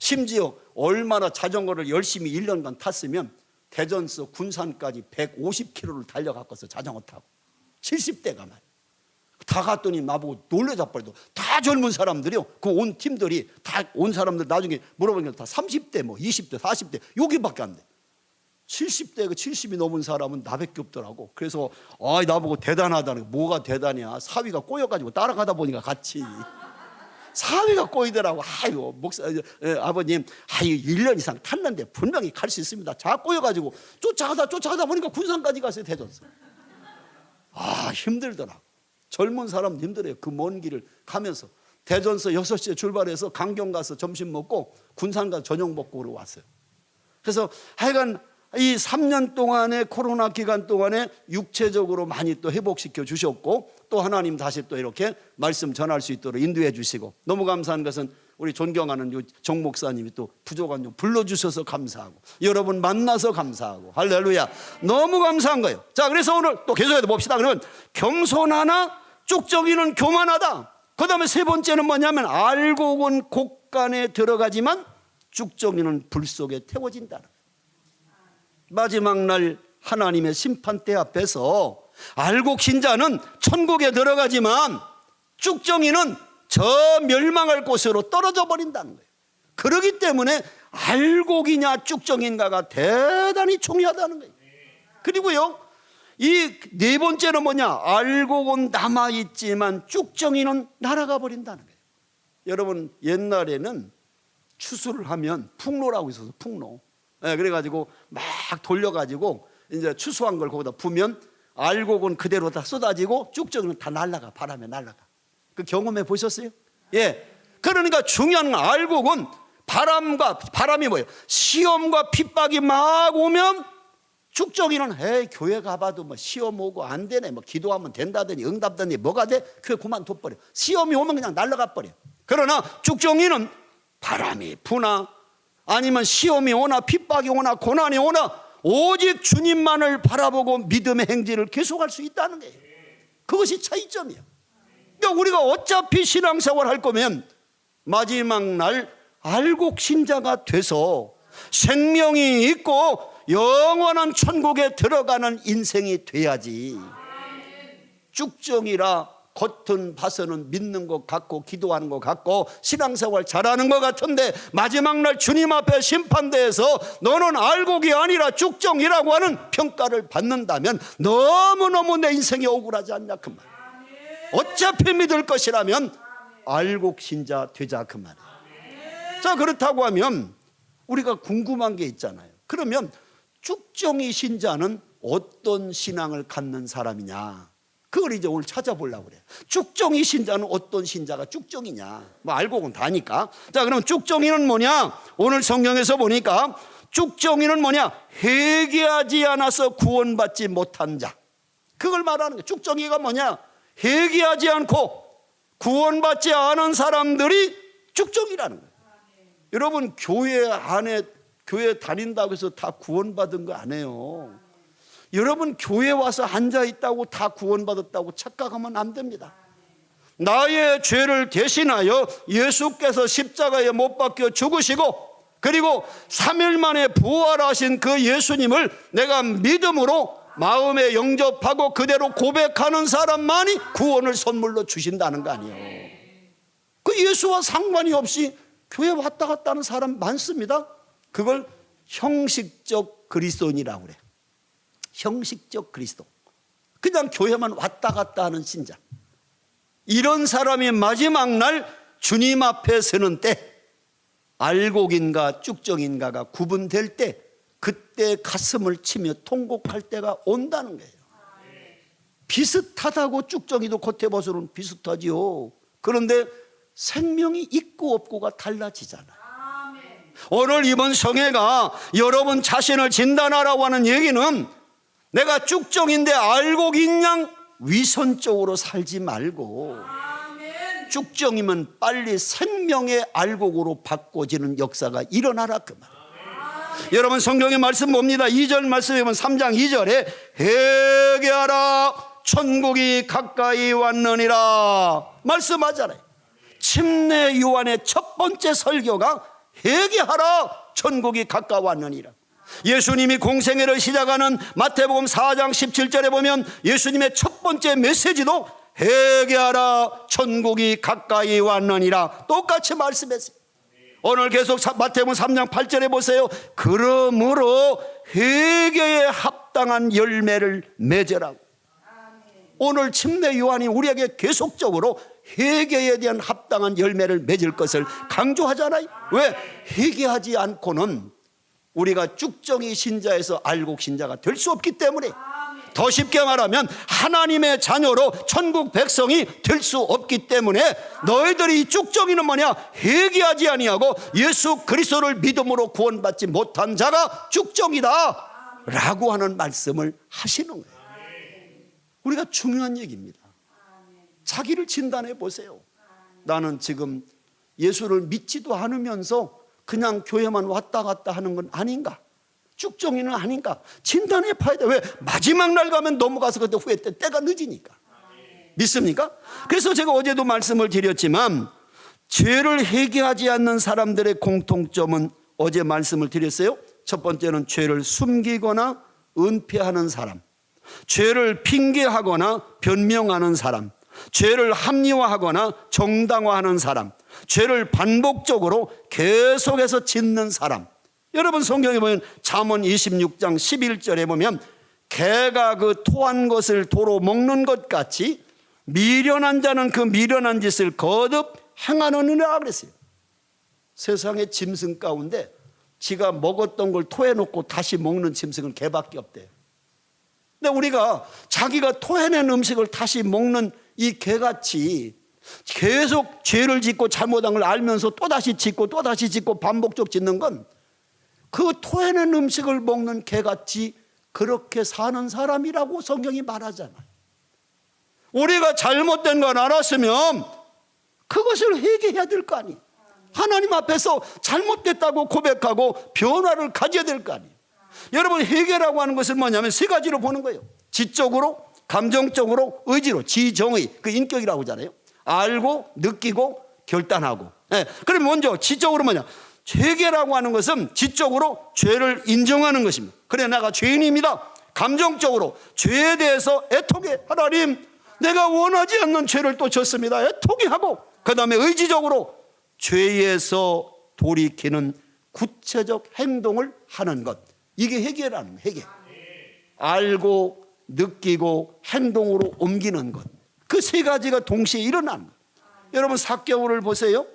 심지어 얼마나 자전거를 열심히 1년간 탔으면 대전서 군산까지 150km를 달려갔겠어. 자전거 타고 70대가 말이야. 다 갔더니 나보고 놀래자빠리도 다 젊은 사람들이요. 그 온 팀들이 다 온 사람들 나중에 물어보니까 다 30대 뭐 20대 40대 여기밖에 안 돼. 70대가 70이 넘은 사람은 나밖에 없더라고. 그래서 나보고 대단하다는 거. 뭐가 대단이야. 사위가 꼬여가지고 따라가다 보니까 같이 사위가 꼬이더라고. 목사 아버님 1년 이상 탔는데 분명히 갈 수 있습니다. 자 꼬여가지고 쫓아가다 보니까 군산까지 갔어요. 대전서. 힘들더라고. 젊은 사람 힘들어요. 그 먼 길을 가면서 대전서 6시에 출발해서 강경 가서 점심 먹고 군산 가서 저녁 먹고 왔어요. 그래서 하여간 이 3년 동안의 코로나 기간 동안에 육체적으로 많이 또 회복시켜 주셨고 또 하나님 다시 또 이렇게 말씀 전할 수 있도록 인도해 주시고 너무 감사한 것은 우리 존경하는 정 목사님이 또 부족한 좀 불러주셔서 감사하고 여러분 만나서 감사하고 할렐루야 너무 감사한 거예요. 자, 그래서 오늘 또 계속해서 봅시다. 그러면 겸손하나 쭉정이는 교만하다. 그 다음에 세 번째는 뭐냐면 알곡은 곡간에 들어가지만 쭉정이는 불 속에 태워진다. 마지막 날 하나님의 심판대 앞에서 알곡 신자는 천국에 들어가지만 쭉정이는 저 멸망할 곳으로 떨어져 버린다는 거예요. 그렇기 때문에 알곡이냐 쭉정인가가 대단히 중요하다는 거예요. 그리고요, 이 네 번째는 뭐냐? 알곡은 남아있지만 쭉정이는 날아가 버린다는 거예요. 여러분, 옛날에는 추수를 하면 풍로라고 있어서 풍로. 그래가지고 막 돌려가지고 이제 추수한 걸 거기다 부면 알곡은 그대로 다 쏟아지고 쭉정이는 다 날아가, 바람에 날아가. 그 경험해 보셨어요? 예. 그러니까 중요한 건 알곡은 바람이 뭐예요? 시험과 핍박이 막 오면 쭉정이는 에이 교회 가봐도 뭐 시험 오고 안 되네, 뭐 기도하면 된다더니 응답되니 뭐가 돼? 교회 그만둬버려. 시험이 오면 그냥 날아가 버려. 그러나 쭉정이는 바람이 부나 아니면 시험이 오나 핍박이 오나 고난이 오나 오직 주님만을 바라보고 믿음의 행진을 계속할 수 있다는 거예요. 그것이 차이점이에요. 그러니까 우리가 어차피 신앙생활 할 거면 마지막 날 알곡 신자가 돼서 생명이 있고 영원한 천국에 들어가는 인생이 돼야지. 쭉정이라 겉은 봐서는 믿는 것 같고 기도하는 것 같고 신앙생활 잘하는 것 같은데 마지막 날 주님 앞에 심판대에서 너는 알곡이 아니라 쭉정이라고 하는 평가를 받는다면 너무너무 내 인생이 억울하지 않냐 그 말. 어차피 믿을 것이라면 알곡 신자 되자 그 말이에요. 자, 그렇다고 하면 우리가 궁금한 게 있잖아요. 그러면 쭉정이 신자는 어떤 신앙을 갖는 사람이냐, 그걸 이제 오늘 찾아보려고 그래요. 쭉정이 신자는 어떤 신자가 쭉정이냐, 뭐 알곡은 다니까. 자, 그럼 쭉정이는 뭐냐? 오늘 성경에서 보니까 쭉정이는 뭐냐? 회개하지 않아서 구원받지 못한 자, 그걸 말하는 거예요. 쭉정이가 뭐냐? 회개하지 않고 구원받지 않은 사람들이 쭉정이라는 거예요. 여러분, 교회 안에 교회 다닌다고 해서 다 구원받은 거 아니에요. 여러분, 교회 와서 앉아있다고 다 구원받았다고 착각하면 안 됩니다. 나의 죄를 대신하여 예수께서 십자가에 못 박혀 죽으시고 그리고 3일 만에 부활하신 그 예수님을 내가 믿음으로 마음에 영접하고 그대로 고백하는 사람만이 구원을 선물로 주신다는 거 아니에요. 그 예수와 상관이 없이 교회 왔다 갔다 하는 사람 많습니다. 그걸 형식적 그리스도인이라고 그래요. 형식적 그리스도, 그냥 교회만 왔다 갔다 하는 신자. 이런 사람이 마지막 날 주님 앞에 서는 때 알곡인가 쭉정인가가 구분될 때 그때 가슴을 치며 통곡할 때가 온다는 거예요. 비슷하다고 쭉정이도 겉에 봐서는 비슷하지요. 그런데 생명이 있고 없고가 달라지잖아요. 오늘 이번 성회가 여러분 자신을 진단하라고 하는 얘기는 내가 쭉정인데 알곡인 양 위선적으로 살지 말고 쭉정이면 빨리 생명의 알곡으로 바꿔지는 역사가 일어나라 그 말. 여러분, 성경의 말씀 봅니다. 2절 말씀에 보면 3장 2절에 회개하라 천국이 가까이 왔느니라 말씀하잖아요. 침례 요한의 첫 번째 설교가 회개하라 천국이 가까웠느니라. 예수님이 공생애를 시작하는 마태복음 4장 17절에 보면 예수님의 첫 번째 메시지도 회개하라 천국이 가까이 왔느니라 똑같이 말씀했어요. 오늘 계속 마태복음 3장 8절에 보세요. 그러므로 회개에 합당한 열매를 맺으라고. 오늘 침례 요한이 우리에게 계속적으로 회개에 대한 합당한 열매를 맺을 것을 강조하잖아요. 왜? 회개하지 않고는 우리가 쭉정이 신자에서 알곡 신자가 될 수 없기 때문에, 더 쉽게 말하면 하나님의 자녀로 천국 백성이 될 수 없기 때문에 너희들이 이 쭉정이는 뭐냐? 회개하지 아니하고 예수 그리스도를 믿음으로 구원받지 못한 자가 쭉정이다 라고 하는 말씀을 하시는 거예요. 우리가 중요한 얘기입니다. 자기를 진단해 보세요. 나는 지금 예수를 믿지도 않으면서 그냥 교회만 왔다 갔다 하는 건 아닌가? 쭉정이는 아닌가? 진단해 봐야 돼. 왜? 마지막 날 가면 넘어가서 그때 후회 때가 늦으니까. 믿습니까? 그래서 제가 어제도 말씀을 드렸지만 죄를 회개하지 않는 사람들의 공통점은 어제 말씀을 드렸어요. 첫 번째는 죄를 숨기거나 은폐하는 사람, 죄를 핑계하거나 변명하는 사람, 죄를 합리화하거나 정당화하는 사람, 죄를 반복적으로 계속해서 짓는 사람. 여러분 성경에 보면 잠언 26장 11절에 보면 개가 그 토한 것을 도로 먹는 것 같이 미련한 자는 그 미련한 짓을 거듭 행하느니라 그랬어요. 세상의 짐승 가운데 지가 먹었던 걸 토해놓고 다시 먹는 짐승은 개밖에 없대요. 근데 우리가 자기가 토해낸 음식을 다시 먹는 이 개같이 계속 죄를 짓고 잘못한 걸 알면서 또다시 짓고 또다시 짓고 반복적 짓는 건 그 토해낸 음식을 먹는 개같이 그렇게 사는 사람이라고 성경이 말하잖아요. 우리가 잘못된 걸 알았으면 그것을 회개해야 될 거 아니에요. 하나님 앞에서 잘못됐다고 고백하고 변화를 가져야 될 거 아니에요. 여러분 회개라고 하는 것은 뭐냐면 세 가지로 보는 거예요. 지적으로, 감정적으로, 의지로. 지정의, 그 인격이라고 하잖아요. 알고, 느끼고, 결단하고. 그럼 먼저 지적으로 뭐냐? 회개라고 하는 것은 지적으로 죄를 인정하는 것입니다. 그래 내가 죄인입니다. 감정적으로 죄에 대해서 애통해. 하나님 내가 원하지 않는 죄를 또 졌습니다. 애통해 하고, 그 다음에 의지적으로 죄에서 돌이키는 구체적 행동을 하는 것. 이게 회개라는 거예요. 회개. 알고 느끼고 행동으로 옮기는 것. 그 세 가지가 동시에 일어나는 것. 여러분 삭개오를 보세요.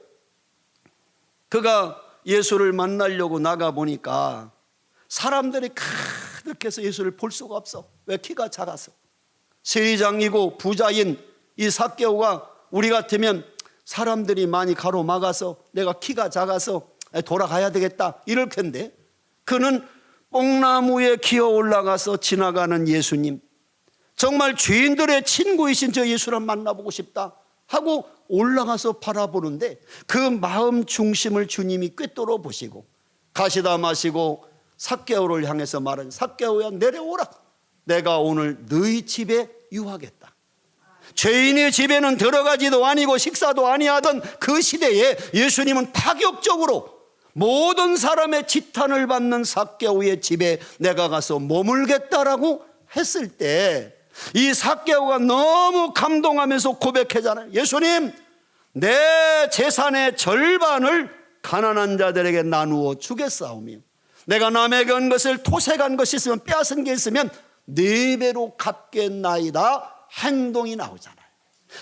그가 예수를 만나려고 나가보니까 사람들이 가득해서 예수를 볼 수가 없어. 왜? 키가 작아서. 세리장이고 부자인 이 삭개오가 우리 같으면 사람들이 많이 가로막아서 내가 키가 작아서 돌아가야 되겠다 이럴 텐데, 그는 뽕나무에 기어 올라가서 지나가는 예수님, 정말 죄인들의 친구이신 저 예수를 만나보고 싶다 하고 올라가서 바라보는데 그 마음 중심을 주님이 꿰뚫어 보시고 가시다 마시고 삭개오를 향해서 말하는, 삭개오야 내려오라. 내가 오늘 너희 집에 유하겠다. 죄인의 집에는 들어가지도 아니고 식사도 아니하던 그 시대에 예수님은 파격적으로 모든 사람의 지탄을 받는 삭개오의 집에 내가 가서 머물겠다라고 했을 때 이 삭개오가 너무 감동하면서 고백하잖아요. 예수님, 내 재산의 절반을 가난한 자들에게 나누어 주겠사오며 내가 남에게 온 것을 토색한 것이 있으면 빼앗은 게 있으면 4배로 갚겠나이다. 행동이 나오잖아요.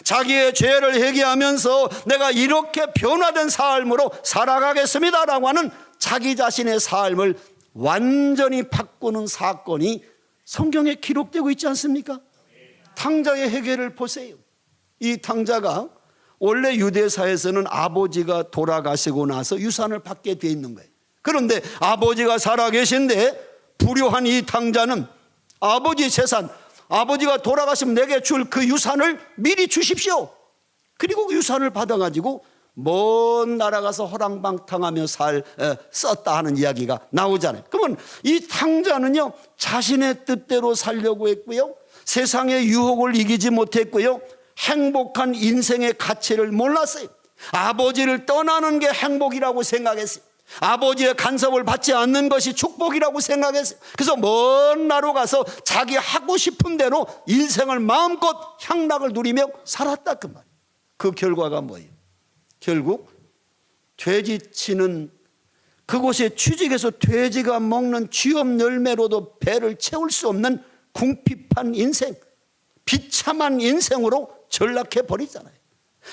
자기의 죄를 회개하면서 내가 이렇게 변화된 삶으로 살아가겠습니다라고 하는 자기 자신의 삶을 완전히 바꾸는 사건이 성경에 기록되고 있지 않습니까? 탕자의 회개를 보세요. 이 탕자가 원래 유대사에서는 아버지가 돌아가시고 나서 유산을 받게 돼 있는 거예요. 그런데 아버지가 살아계신데 불효한 이 탕자는 아버지 재산, 아버지가 돌아가시면 내게 줄 그 유산을 미리 주십시오. 그리고 그 유산을 받아가지고 먼 나라 가서 허랑방탕하며 썼다 하는 이야기가 나오잖아요. 그러면 이 탕자는요 자신의 뜻대로 살려고 했고요, 세상의 유혹을 이기지 못했고요, 행복한 인생의 가치를 몰랐어요. 아버지를 떠나는 게 행복이라고 생각했어요. 아버지의 간섭을 받지 않는 것이 축복이라고 생각했어요. 그래서 먼 나라로 가서 자기 하고 싶은 대로 인생을 마음껏 향락을 누리며 살았다 그 말이에요. 그 결과가 뭐예요? 결국 돼지치는 그곳에 취직해서 돼지가 먹는 쥐업 열매로도 배를 채울 수 없는 궁핍한 인생, 비참한 인생으로 전락해 버리잖아요.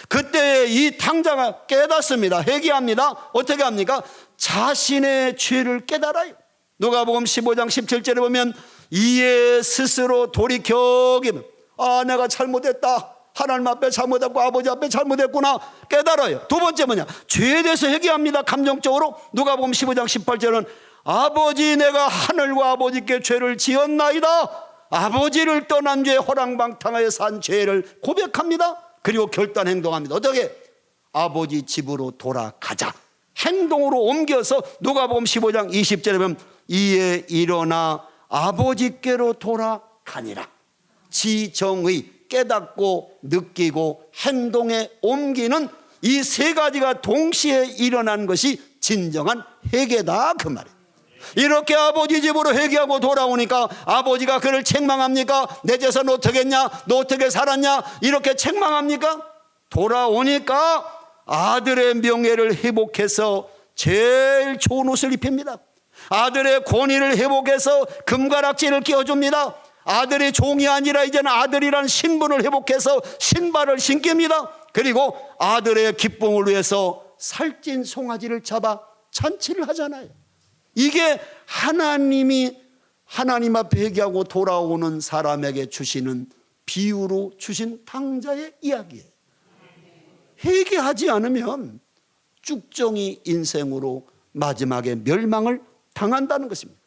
그때 이 탕자가 깨닫습니다. 회개합니다. 어떻게 합니까? 자신의 죄를 깨달아요. 누가복음 15장 17절에 보면 이에 스스로 돌이켜기면 내가 잘못했다, 하나님 앞에 잘못했고 아버지 앞에 잘못했구나 깨달아요. 두 번째 뭐냐? 죄에 대해서 회개합니다. 감정적으로. 누가복음 15장 18절은 아버지 내가 하늘과 아버지께 죄를 지었나이다. 아버지를 떠난 죄, 허랑방탕하여 산 죄를 고백합니다. 그리고 결단 행동합니다. 어떻게? 아버지 집으로 돌아가자. 행동으로 옮겨서 누가복음 15장 20절에 보면 이에 일어나 아버지께로 돌아가니라. 지정의, 깨닫고 느끼고 행동에 옮기는 이 세 가지가 동시에 일어난 것이 진정한 회개다, 그 말이에요. 이렇게 아버지 집으로 회개하고 돌아오니까 아버지가 그를 책망합니까? 내 재산 어떻게 했냐? 너 어떻게 살았냐? 이렇게 책망합니까? 돌아오니까 아들의 명예를 회복해서 제일 좋은 옷을 입힙니다. 아들의 권위를 회복해서 금가락지를 끼워줍니다. 아들의 종이 아니라 이제는 아들이라는 신분을 회복해서 신발을 신깁니다. 그리고 아들의 기쁨을 위해서 살찐 송아지를 잡아 잔치를 하잖아요. 이게 하나님이 하나님 앞에 회개하고 돌아오는 사람에게 주시는 비유로 주신 당자의 이야기예요. 회개하지 않으면 쭉정이 인생으로 마지막에 멸망을 당한다는 것입니다.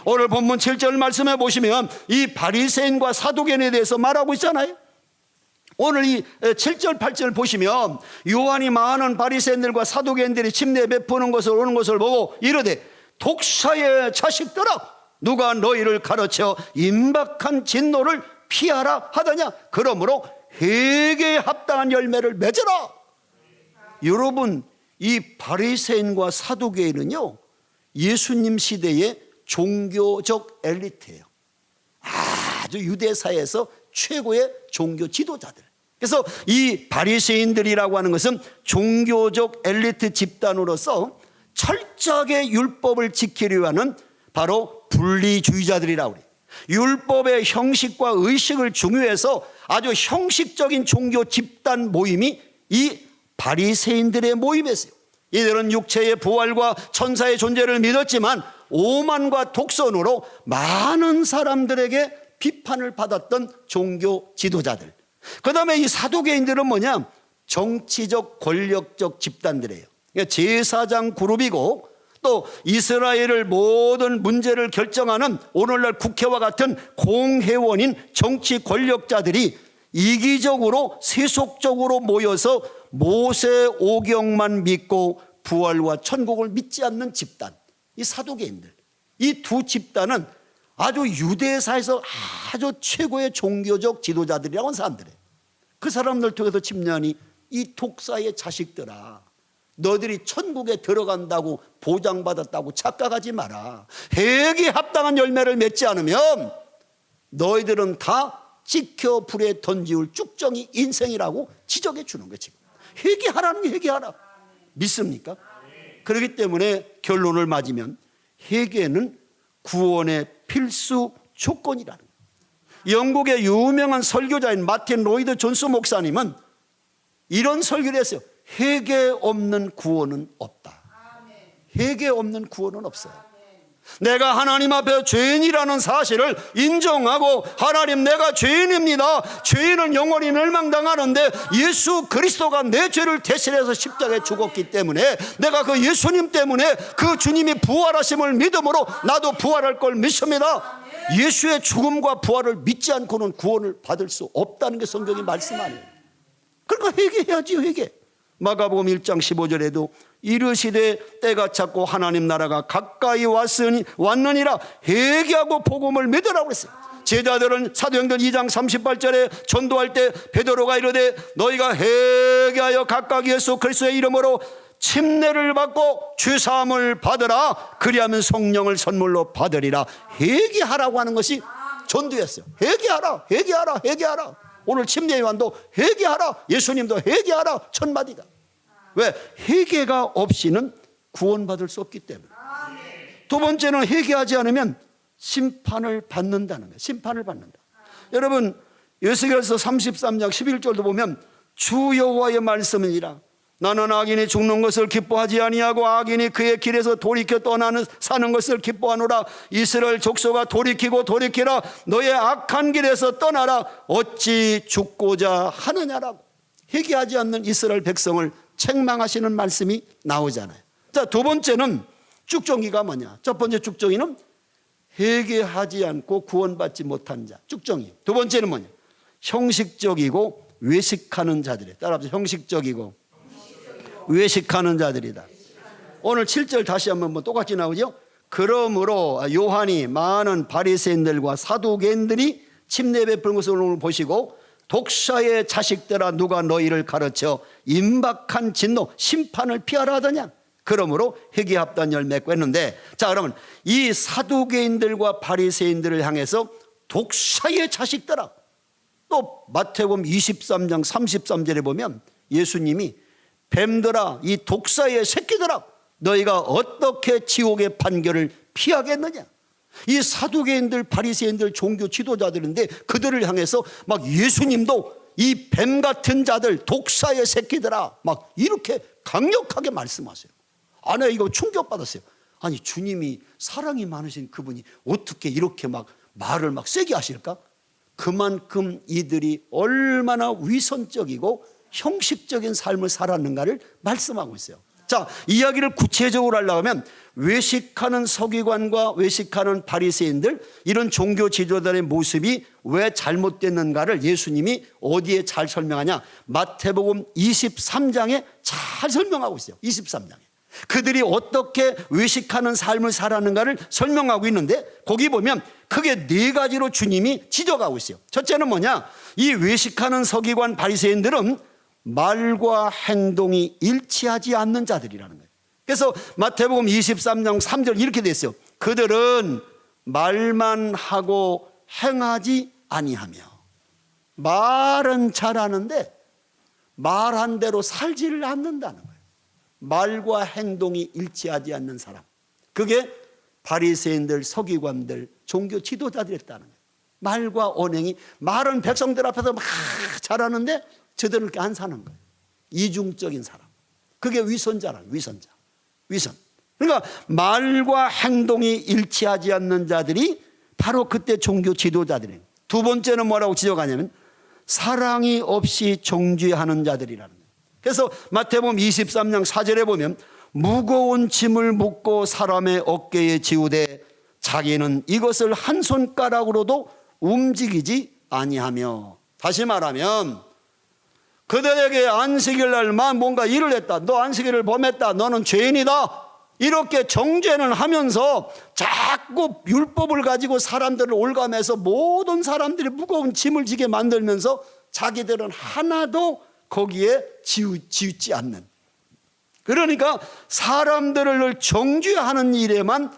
오늘 본문 7절 말씀해 보시면 이 바리새인과 사두개인에 대해서 말하고 있잖아요. 오늘 이 7절 8절 보시면 요한이 많은 바리새인들과 사두개인들이 침례 베푸는 것을 오는 것을 보고 이르되 독사의 자식들아, 누가 너희를 가르쳐 임박한 진노를 피하라 하더냐? 그러므로 회개에 합당한 열매를 맺으라. 여러분, 이 바리새인과 사두개인은요, 예수님 시대의 종교적 엘리트예요. 아주 유대사에서 최고의 종교 지도자들. 그래서 이 바리새인들이라고 하는 것은 종교적 엘리트 집단으로서 철저하게 율법을 지키려 하는 바로 분리주의자들이라고 그래요. 율법의 형식과 의식을 중요해서 아주 형식적인 종교 집단 모임이 이 바리새인들의 모임이었어요. 이들은 육체의 부활과 천사의 존재를 믿었지만 오만과 독선으로 많은 사람들에게 비판을 받았던 종교 지도자들. 그 다음에 이 사두개인들은 뭐냐? 정치적 권력적 집단들이에요. 제사장 그룹이고 또 이스라엘을 모든 문제를 결정하는 오늘날 국회와 같은 공회원인 정치 권력자들이 이기적으로 세속적으로 모여서 모세 오경만 믿고 부활과 천국을 믿지 않는 집단, 이 사두개인들. 이 두 집단은 아주 유대사에서 아주 최고의 종교적 지도자들이라고 하는 사람들이에요. 그 사람들 통해서 침례하니 이 독사의 자식들아, 너희들이 천국에 들어간다고 보장받았다고 착각하지 마라. 회개에 합당한 열매를 맺지 않으면 너희들은 다 찍혀 불에 던지울 쭉정이 인생이라고 지적해 주는 거지. 회개하라는 게 회개하라. 믿습니까? 그렇기 때문에 결론을 맞으면 회개는 구원의 필수 조건이라는 거예요. 영국의 유명한 설교자인 마틴 로이드 존스 목사님은 이런 설교를 했어요. 회개 없는 구원은 없다. 회개 없는 구원은 없어요. 내가 하나님 앞에 죄인이라는 사실을 인정하고 하나님, 내가 죄인입니다. 죄인은 영원히 멸망당하는데 예수 그리스도가 내 죄를 대신해서 십자가에 죽었기 때문에 내가 그 예수님 때문에 그 주님이 부활하심을 믿음으로 나도 부활할 걸 믿습니다. 예수의 죽음과 부활을 믿지 않고는 구원을 받을 수 없다는 게 성경이 말씀하네요. 그러니까 회개해야지. 회개. 마가복음 1장 15절에도 이르시되 때가 찼고 하나님 나라가 가까이 왔느니라 회개하고 복음을 믿으라고 그랬어요. 제자들은 사도행전 2장 38절에 전도할 때 베드로가 이르되 너희가 회개하여 각각 예수 그리스도의 이름으로 침례를 받고 죄사함을 받으라. 그리하면 성령을 선물로 받으리라. 회개하라고 하는 것이 전도였어요. 회개하라, 회개하라, 회개하라. 오늘 침례 요한도 회개하라, 예수님도 회개하라, 천마디가. 왜? 회개가 없이는 구원받을 수 없기 때문에. 두 번째는 회개하지 않으면 심판을 받는다는 거예요. 심판을 받는다. 여러분, 에스겔서 33장 11절도 보면 주 여호와의 말씀이니라. 나는 악인이 죽는 것을 기뻐하지 아니하고 악인이 그의 길에서 돌이켜 떠나는 사는 것을 기뻐하노라. 이스라엘 족속아 돌이키고 돌이키라. 너의 악한 길에서 떠나라. 어찌 죽고자 하느냐라고. 회개하지 않는 이스라엘 백성을 책망하시는 말씀이 나오잖아요. 자, 두 번째는 쭉정이가 뭐냐? 첫 번째 쭉정이는 회개하지 않고 구원받지 못한 자, 쭉정이. 두 번째는 뭐냐? 형식적이고 외식하는 자들이에요. 따라합시다. 형식적이고 외식하는 자들이다. 오늘 7절 다시 한번 똑같이 나오죠. 그러므로 요한이 많은 바리새인들과 사두개인들이 침례 베푸는 것을 오늘 보시고 독사의 자식들아 누가 너희를 가르쳐 임박한 진노 심판을 피하라 하더냐. 그러므로 회개합단 열매 맺고 했는데, 자 그러면 이 사두개인들과 바리새인들을 향해서 독사의 자식들아, 또 마태복음 23장 33절에 보면 예수님이 뱀들아 이 독사의 새끼들아 너희가 어떻게 지옥의 판결을 피하겠느냐. 이 사두개인들 바리새인들 종교 지도자들인데 그들을 향해서 막 예수님도 이 뱀 같은 자들 독사의 새끼들아 막 이렇게 강력하게 말씀하세요. 아, 내가 이거 충격받았어요. 아니 주님이 사랑이 많으신 그분이 어떻게 이렇게 막 말을 막 세게 하실까? 그만큼 이들이 얼마나 위선적이고 형식적인 삶을 살았는가를 말씀하고 있어요. 자, 이야기를 구체적으로 하려고 하면 외식하는 서기관과 외식하는 바리새인들, 이런 종교 지도자들의 모습이 왜 잘못됐는가를 예수님이 어디에 잘 설명하냐? 마태복음 23장에 잘 설명하고 있어요. 23장에 그들이 어떻게 외식하는 삶을 살았는가를 설명하고 있는데, 거기 보면 크게 4가지로 주님이 지적하고 있어요. 첫째는 뭐냐? 이 외식하는 서기관 바리새인들은 말과 행동이 일치하지 않는 자들이라는 거예요. 그래서 마태복음 23장 3절 이렇게 돼 있어요. 그들은 말만 하고 행하지 아니하며. 말은 잘하는데 말한 대로 살지를 않는다는 거예요. 말과 행동이 일치하지 않는 사람, 그게 바리새인들, 서기관들, 종교 지도자들이었다는 거예요. 말과 언행이, 말은 백성들 앞에서 막 잘하는데 저들은 그렇게 안 사는 거예요. 이중적인 사람, 그게 위선자라는, 위선자, 위선. 그러니까 말과 행동이 일치하지 않는 자들이 바로 그때 종교 지도자들이에요. 두 번째는 뭐라고 지적하냐면 사랑이 없이 정죄하는 자들이라는 거예요. 그래서 마태복음 23장 4절에 보면 무거운 짐을 묻고 사람의 어깨에 지우되 자기는 이것을 한 손가락으로도 움직이지 아니하며. 다시 말하면 그들에게 안식일 날만 뭔가 일을 했다, 너 안식일을 범했다, 너는 죄인이다, 이렇게 정죄는 하면서 자꾸 율법을 가지고 사람들을 올감해서 모든 사람들이 무거운 짐을 지게 만들면서 자기들은 하나도 거기에 지우지 않는, 그러니까 사람들을 정죄하는 일에만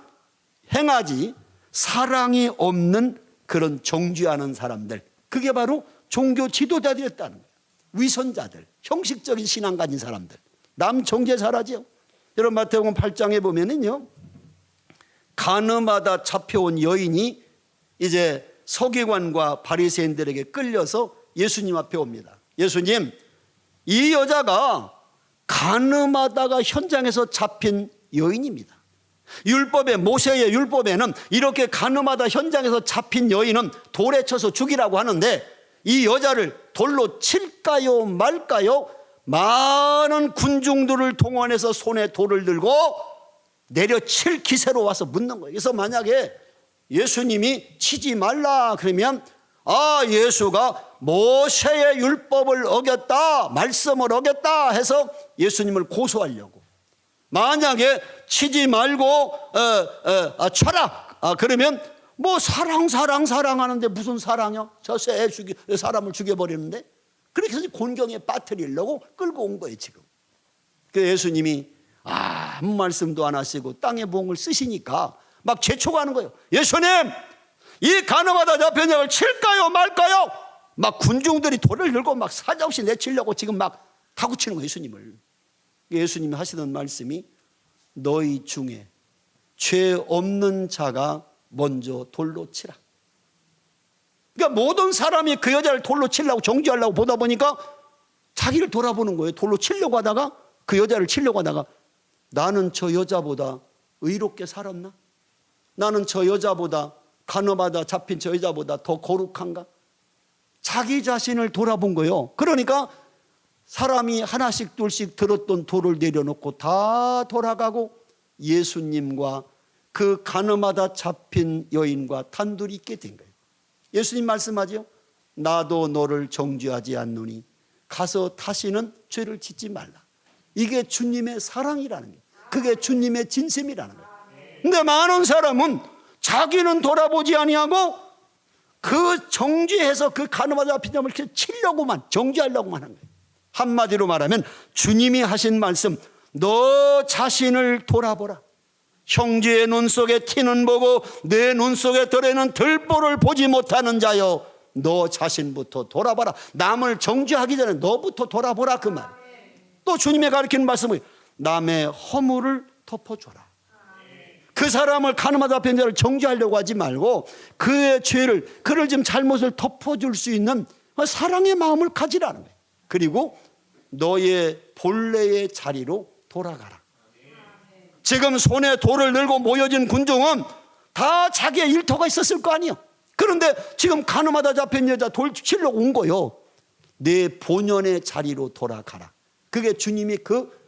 행하지 사랑이 없는 그런 정죄하는 사람들, 그게 바로 종교 지도자들이었다는 거예요. 위선자들, 형식적인 신앙 가진 사람들, 남 정죄 잘하죠. 여러분 마태복음 8장에 보면은요, 가늠하다 잡혀온 여인이 이제 서기관과 바리새인들에게 끌려서 예수님 앞에 옵니다. 예수님, 이 여자가 가늠하다가 현장에서 잡힌 여인입니다. 율법에, 모세의 율법에는 이렇게 가늠하다 현장에서 잡힌 여인은 돌에 쳐서 죽이라고 하는데 이 여자를 돌로 칠까요 말까요? 많은 군중들을 동원해서 손에 돌을 들고 내려칠 기세로 와서 묻는 거예요. 그래서 만약에 예수님이 치지 말라 그러면 예수가 모세의 율법을 어겼다, 말씀을 어겼다 해서 예수님을 고소하려고. 만약에 치지 말고 쳐라 그러면 뭐 사랑하는데 무슨 사랑이요? 저 사람을 죽여버리는데. 그렇게 해서 곤경에 빠뜨리려고 끌고 온 거예요 지금. 그 예수님이 아무 말씀도 안 하시고 땅에 봉을 쓰시니까 막 재촉하는 거예요. 예수님, 이 가늠하다 잡힌 자를 칠까요 말까요? 막 군중들이 돌을 들고 막 사정없이 내치려고 지금 막 타구치는 거예요 예수님을. 예수님이 하시던 말씀이 너희 중에 죄 없는 자가 먼저 돌로 치라. 그러니까 모든 사람이 그 여자를 돌로 치려고 정죄하려고 보다 보니까 자기를 돌아보는 거예요. 돌로 치려고 하다가, 그 여자를 치려고 하다가, 나는 저 여자보다 의롭게 살았나? 나는 저 여자보다, 가늠하다 잡힌 저 여자보다 더 거룩한가? 자기 자신을 돌아본 거예요. 그러니까 사람이 하나씩 둘씩 들었던 돌을 내려놓고 다 돌아가고 예수님과 그 가늠하다 잡힌 여인과 단둘이 있게 된 거예요. 예수님 말씀하죠. 나도 너를 정죄하지 않노니 가서 다시는 죄를 짓지 말라. 이게 주님의 사랑이라는 거예요. 그게 주님의 진심이라는 거예요. 근데 많은 사람은 자기는 돌아보지 아니하고 그 정죄해서 그 가늠하다 잡힌 자를 이렇게 치려고만, 정죄하려고만 하는 거예요. 한마디로 말하면 주님이 하신 말씀, 너 자신을 돌아보라. 형제의 눈 속에 티는 보고 내 눈 속에 들어있는 들보를 보지 못하는 자여, 너 자신부터 돌아봐라. 남을 정죄하기 전에 너부터 돌아보라, 그 말. 또 주님의 가르치는 말씀은 남의 허물을 덮어줘라. 그 사람을 가늠하다 잡힌 자를 정죄하려고 하지 말고 그의 죄를, 그를 지금 잘못을 덮어줄 수 있는 사랑의 마음을 가지라는 거예요. 그리고 너의 본래의 자리로 돌아가라. 지금 손에 돌을 들고 모여진 군중은 다 자기의 일터가 있었을 거 아니에요. 그런데 지금 가늠하다 잡힌 여자 돌 치려고 온 거예요. 내 본연의 자리로 돌아가라. 그게 주님이 그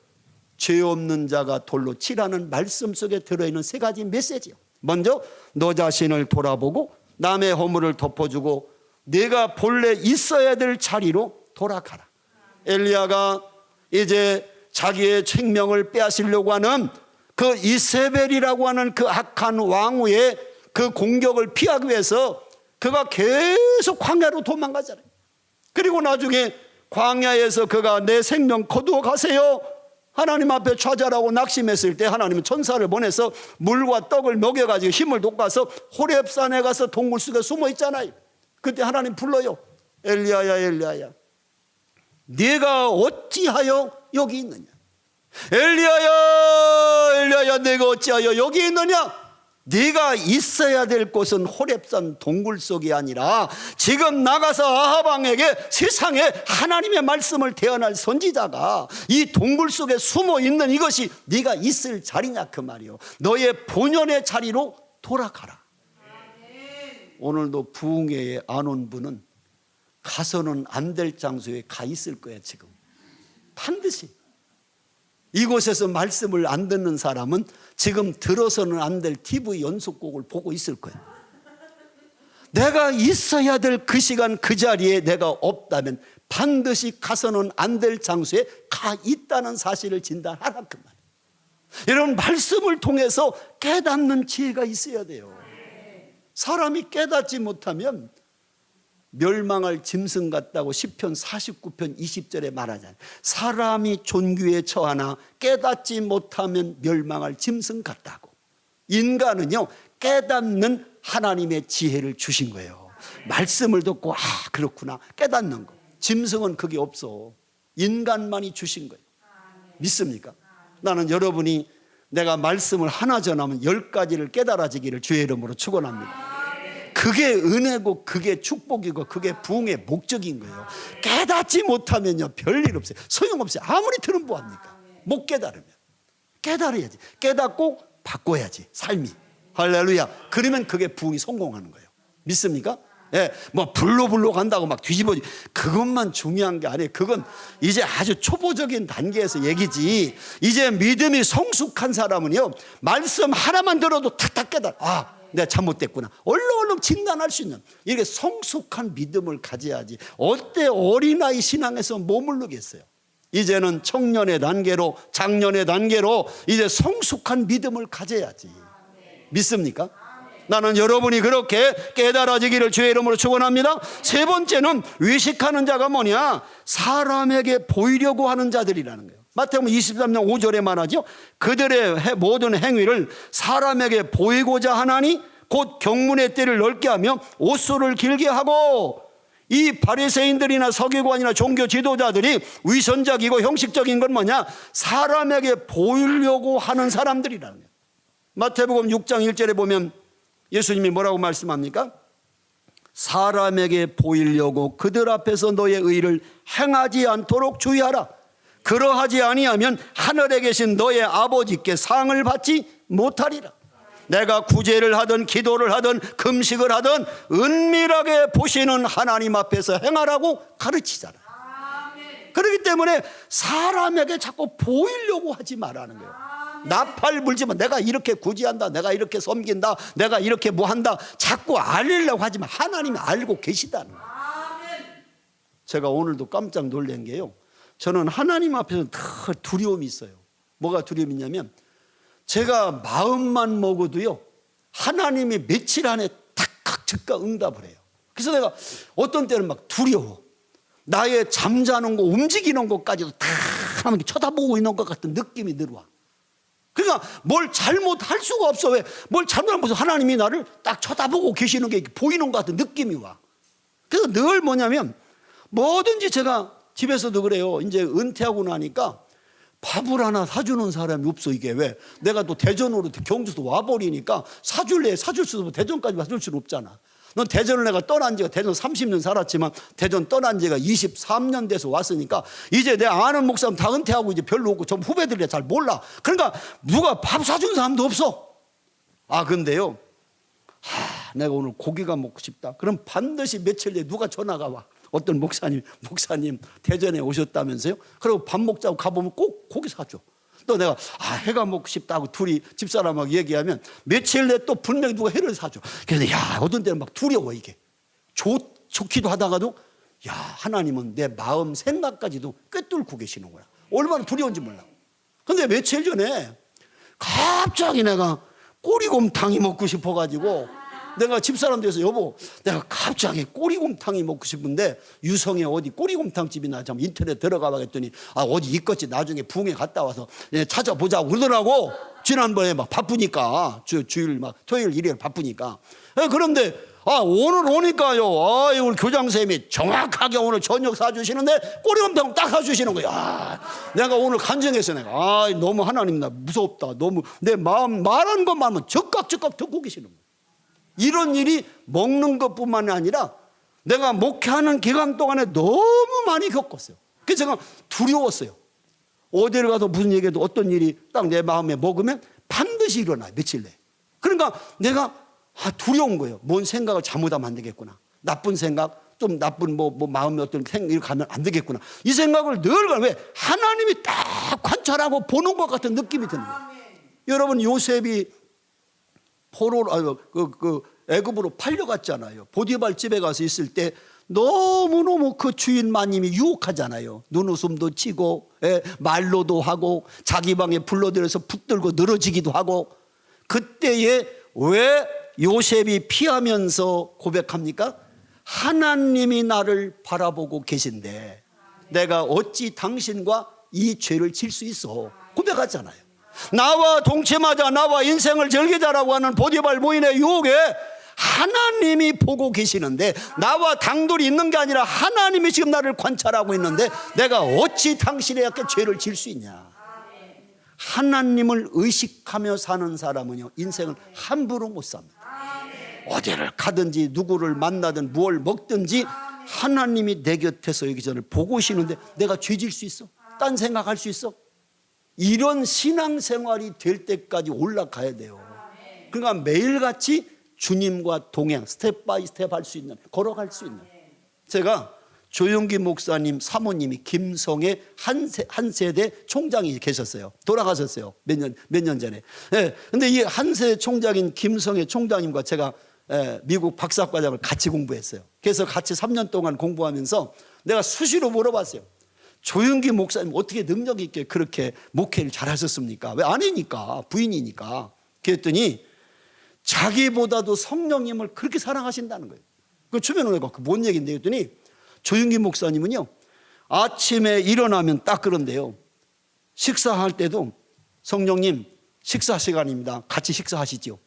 죄 없는 자가 돌로 치라는 말씀 속에 들어있는 세 가지 메시지예요. 먼저 너 자신을 돌아보고 남의 허물을 덮어주고 내가 본래 있어야 될 자리로 돌아가라. 엘리야가 이제 자기의 생명을 빼앗으려고 하는 그 이세벨이라고 하는 그 악한 왕후의 그 공격을 피하기 위해서 그가 계속 광야로 도망가잖아요. 그리고 나중에 광야에서 그가 내 생명 거두어 가세요, 하나님 앞에 좌절하고 낙심했을 때 하나님은 천사를 보내서 물과 떡을 먹여가지고 힘을 돋궈서 호렙산에 가서 동굴 속에 숨어 있잖아요. 그때 하나님 불러요. 엘리야야, 엘리야야, 네가 어찌하여 여기 있느냐. 엘리야야, 엘리야야, 내가 어찌하여 여기 있느냐. 네가 있어야 될 곳은 호렙산 동굴 속이 아니라 지금 나가서 아합 왕에게 세상에 하나님의 말씀을 대언할 선지자가 이 동굴 속에 숨어 있는 이것이 네가 있을 자리냐, 그 말이요. 너의 본연의 자리로 돌아가라. 오늘도 부흥회에 안 온 분은 가서는 안 될 장소에 가 있을 거예요. 지금 반드시 이곳에서 말씀을 안 듣는 사람은 지금 들어서는 안 될 TV 연속곡을 보고 있을 거예요. 내가 있어야 될 그 시간 그 자리에 내가 없다면 반드시 가서는 안 될 장소에 가 있다는 사실을 진단하라, 그 말이에요. 여러분, 말씀을 통해서 깨닫는 지혜가 있어야 돼요. 사람이 깨닫지 못하면 멸망할 짐승 같다고 시편 49편 20절에 말하잖아요. 사람이 존귀에 처하나 깨닫지 못하면 멸망할 짐승 같다고. 인간은요, 깨닫는 하나님의 지혜를 주신 거예요. 말씀을 듣고 아, 그렇구나, 깨닫는 거. 짐승은 그게 없어. 인간만이 주신 거예요. 믿습니까? 나는 여러분이 내가 말씀을 하나 전하면 10가지를 깨달아지기를 주의 이름으로 축원합니다. 그게 은혜고 그게 축복이고 그게 부흥의 목적인 거예요. 깨닫지 못하면요, 별일 없어요. 소용없어요. 아무리 들은 뭐합니까? 못 깨달으면. 깨달아야지. 깨닫고 바꿔야지, 삶이. 할렐루야. 그러면 그게 부흥이 성공하는 거예요. 믿습니까? 예, 뭐 불로 간다고 막 뒤집어지, 그것만 중요한 게 아니에요. 그건 이제 아주 초보적인 단계에서 얘기지. 이제 믿음이 성숙한 사람은요, 말씀 하나만 들어도 탁탁 깨달아. 아, 내가 잘못됐구나. 얼른 진단할 수 있는 이렇게 성숙한 믿음을 가져야지. 어때 어린아이 신앙에서 머무르겠어요. 이제는 청년의 단계로, 장년의 단계로 이제 성숙한 믿음을 가져야지. 믿습니까? 나는 여러분이 그렇게 깨달아지기를 주의 이름으로 축원합니다. 세 번째는 외식하는 자가 뭐냐? 사람에게 보이려고 하는 자들이라는 거예요. 마태복음 23장 5절에 말하죠. 그들의 모든 행위를 사람에게 보이고자 하나니 곧 경문의 띠를 넓게 하며 옷소를 길게 하고. 이 바리새인들이나 서기관이나 종교 지도자들이 위선적이고 형식적인 건 뭐냐? 사람에게 보이려고 하는 사람들이라는 거예요. 마태복음 6장 1절에 보면 예수님이 뭐라고 말씀합니까? 사람에게 보이려고 그들 앞에서 너의 의를 행하지 않도록 주의하라. 그러하지 아니하면 하늘에 계신 너의 아버지께 상을 받지 못하리라. 내가 구제를 하든 기도를 하든 금식을 하든 은밀하게 보시는 하나님 앞에서 행하라고 가르치잖아요. 그렇기 때문에 사람에게 자꾸 보이려고 하지 말라는 거예요. 나팔 불지만 내가 이렇게 구제한다, 내가 이렇게 섬긴다, 내가 이렇게 뭐 한다, 자꾸 알리려고 하지 마. 하나님이 알고 계시다는 거예요. 제가 오늘도 깜짝 놀란 게요, 저는 하나님 앞에서 늘 두려움이 있어요. 뭐가 두려움이 있냐면 제가 마음만 먹어도요 하나님이 며칠 안에 탁 즉각 응답을 해요. 그래서 내가 어떤 때는 막 두려워. 나의 잠자는 거 움직이는 것까지도 다 하나님이 쳐다보고 있는 것 같은 느낌이 들어와. 그러니까 뭘 잘못할 수가 없어. 왜? 뭘 잘못하면 하나님이 나를 딱 쳐다보고 계시는 게 보이는 것 같은 느낌이 와. 그래서 늘 뭐냐면 뭐든지 제가 집에서도 그래요. 이제 은퇴하고 나니까 밥을 하나 사주는 사람이 없어. 이게 왜? 내가 또 대전으로 경주도 와버리니까 사줄 수도 없고 대전까지 사줄 수는 없잖아. 넌 대전을 내가 떠난 지가 대전 30년 살았지만 대전 떠난 지가 23년 돼서 왔으니까 이제 내 아는 목사님 다 은퇴하고 이제 별로 없고 좀 후배들이 잘 몰라. 그러니까 누가 밥 사준 사람도 없어. 아 근데요 내가 오늘 고기가 먹고 싶다. 그럼 반드시 며칠 뒤에 누가 전화가 와. 어떤 목사님 대전에 오셨다면서요. 그리고 밥 먹자고 가보면 꼭 고기 사줘. 또 내가 해가 먹고 싶다고 둘이 집사람하고 얘기하면 며칠 내에 또 분명히 누가 회를 사줘. 그래서 어떤 때는 막 두려워. 이게 좋기도 하다가도 하나님은 내 마음 생각까지도 꿰뚫고 계시는 거야. 얼마나 두려운지 몰라. 근데 며칠 전에 갑자기 내가 꼬리곰탕이 먹고 싶어가지고 내가 집사람들에서 여보 내가 갑자기 꼬리곰탕이 먹고 싶은데 유성에 어디 꼬리곰탕집이나 좀 인터넷 들어가 봤더니 어디 있겠지. 나중에 부흥회 갔다 와서 찾아보자고 그러더라고. 지난번에 막 바쁘니까 주일 막 토요일 일요일 바쁘니까. 그런데 오늘 오니까요 우리 교장선생님이 정확하게 오늘 저녁 사주시는데 꼬리곰탕 딱 사주시는 거야. 내가 오늘 간증해서 내가 너무 하나님 나 무섭다. 너무 내 마음 말하는 것만 하면 즉각 듣고 계시는 거야. 이런 일이 먹는 것뿐만 아니라 내가 목회하는 기간 동안에 너무 많이 겪었어요. 그래서 제가 두려웠어요. 어디를 가도 무슨 얘기해도 어떤 일이 딱 내 마음에 먹으면 반드시 일어나요. 며칠 내에. 그러니까 내가 두려운 거예요. 뭔 생각을 잘못하면 안 되겠구나. 나쁜 생각, 좀 나쁜 마음의 어떤 생각이 가면 안 되겠구나. 이 생각을 늘 왜? 하나님이 딱 관찰하고 보는 것 같은 느낌이 드는 거예요. 여러분 요셉이 애굽으로 팔려갔잖아요. 보디발 집에 가서 있을 때 너무너무 그 주인 마님이 유혹하잖아요. 눈웃음도 치고 말로도 하고 자기 방에 불러들여서 붙들고 늘어지기도 하고. 그때에 왜 요셉이 피하면서 고백합니까? 하나님이 나를 바라보고 계신데 내가 어찌 당신과 이 죄를 질 수 있어. 고백하잖아요. 나와 동침하자 나와 인생을 즐기자라고 하는 보디발 부인의 유혹에 하나님이 보고 계시는데 나와 당돌이 있는 게 아니라 하나님이 지금 나를 관찰하고 있는데 내가 어찌 당신에게 죄를 질 수 있냐. 하나님을 의식하며 사는 사람은요 인생을 함부로 못 삽니다. 어디를 가든지 누구를 만나든 무엇을 먹든지 하나님이 내 곁에서 여기 저를 보고 계시는데 내가 죄 질 수 있어? 딴 생각할 수 있어? 이런 신앙생활이 될 때까지 올라가야 돼요. 그러니까 매일같이 주님과 동행 스텝 바이 스텝 할 수 있는, 걸어갈 수 있는. 제가 조용기 목사님 사모님이 김성의 한 세대 총장이 계셨어요. 돌아가셨어요. 몇 년 전에. 근데 이 한세 총장인 김성의 총장님과 제가 미국 박사과정을 같이 공부했어요. 그래서 같이 3년 동안 공부하면서 내가 수시로 물어봤어요. 조용기 목사님 어떻게 능력 있게 그렇게 목회를 잘 하셨습니까? 왜 아내니까, 부인이니까. 그랬더니 자기보다도 성령님을 그렇게 사랑하신다는 거예요. 그 주변에 내가 뭔 얘기인데 했더니 조용기 목사님은요 아침에 일어나면 딱 그런데요 식사할 때도 성령님 식사 시간입니다. 같이 식사하시죠.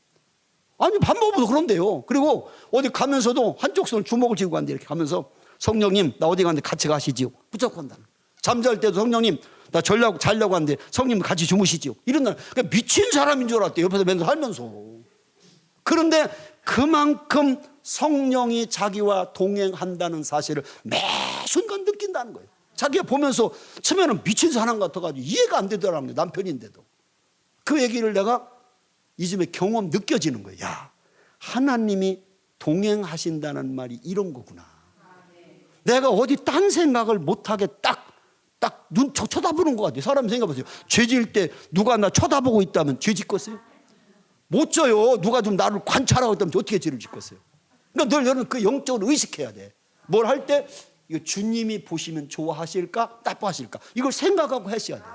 아니 밥 먹어도 그런데요. 그리고 어디 가면서도 한쪽 손 주먹을 쥐고 간대. 이렇게 하면서 성령님 나 어디 가는데 같이 가시지요. 붙잡고 한다는. 잠잘 때도 성령님 나 자려고 하는데 성령님 같이 주무시지요. 이런 그러니까 미친 사람인 줄 알았대. 옆에서 맨날 살면서. 그런데 그만큼 성령이 자기와 동행한다는 사실을 매 순간 느낀다는 거예요. 자기가 보면서 처음에는 미친 사람 같아가지고 이해가 안 되더라고요. 남편인데도. 그 얘기를 내가 이즘에 경험 느껴지는 거예요. 야, 하나님이 동행하신다는 말이 이런 거구나. 내가 어디 딴 생각을 못하게 딱 눈 쳐다보는 것 같아요. 사람 생각해보세요. 죄 지을 때 누가 나 쳐다보고 있다면 죄 짓겠어요? 못 져요. 누가 좀 나를 관찰하고 있다면 어떻게 죄를 짓겠어요? 그러니까 늘 여러분 그 영적으로 의식해야 돼. 뭘 할 때 이거 주님이 보시면 좋아하실까 나빠하실까 이걸 생각하고 하셔야 돼요.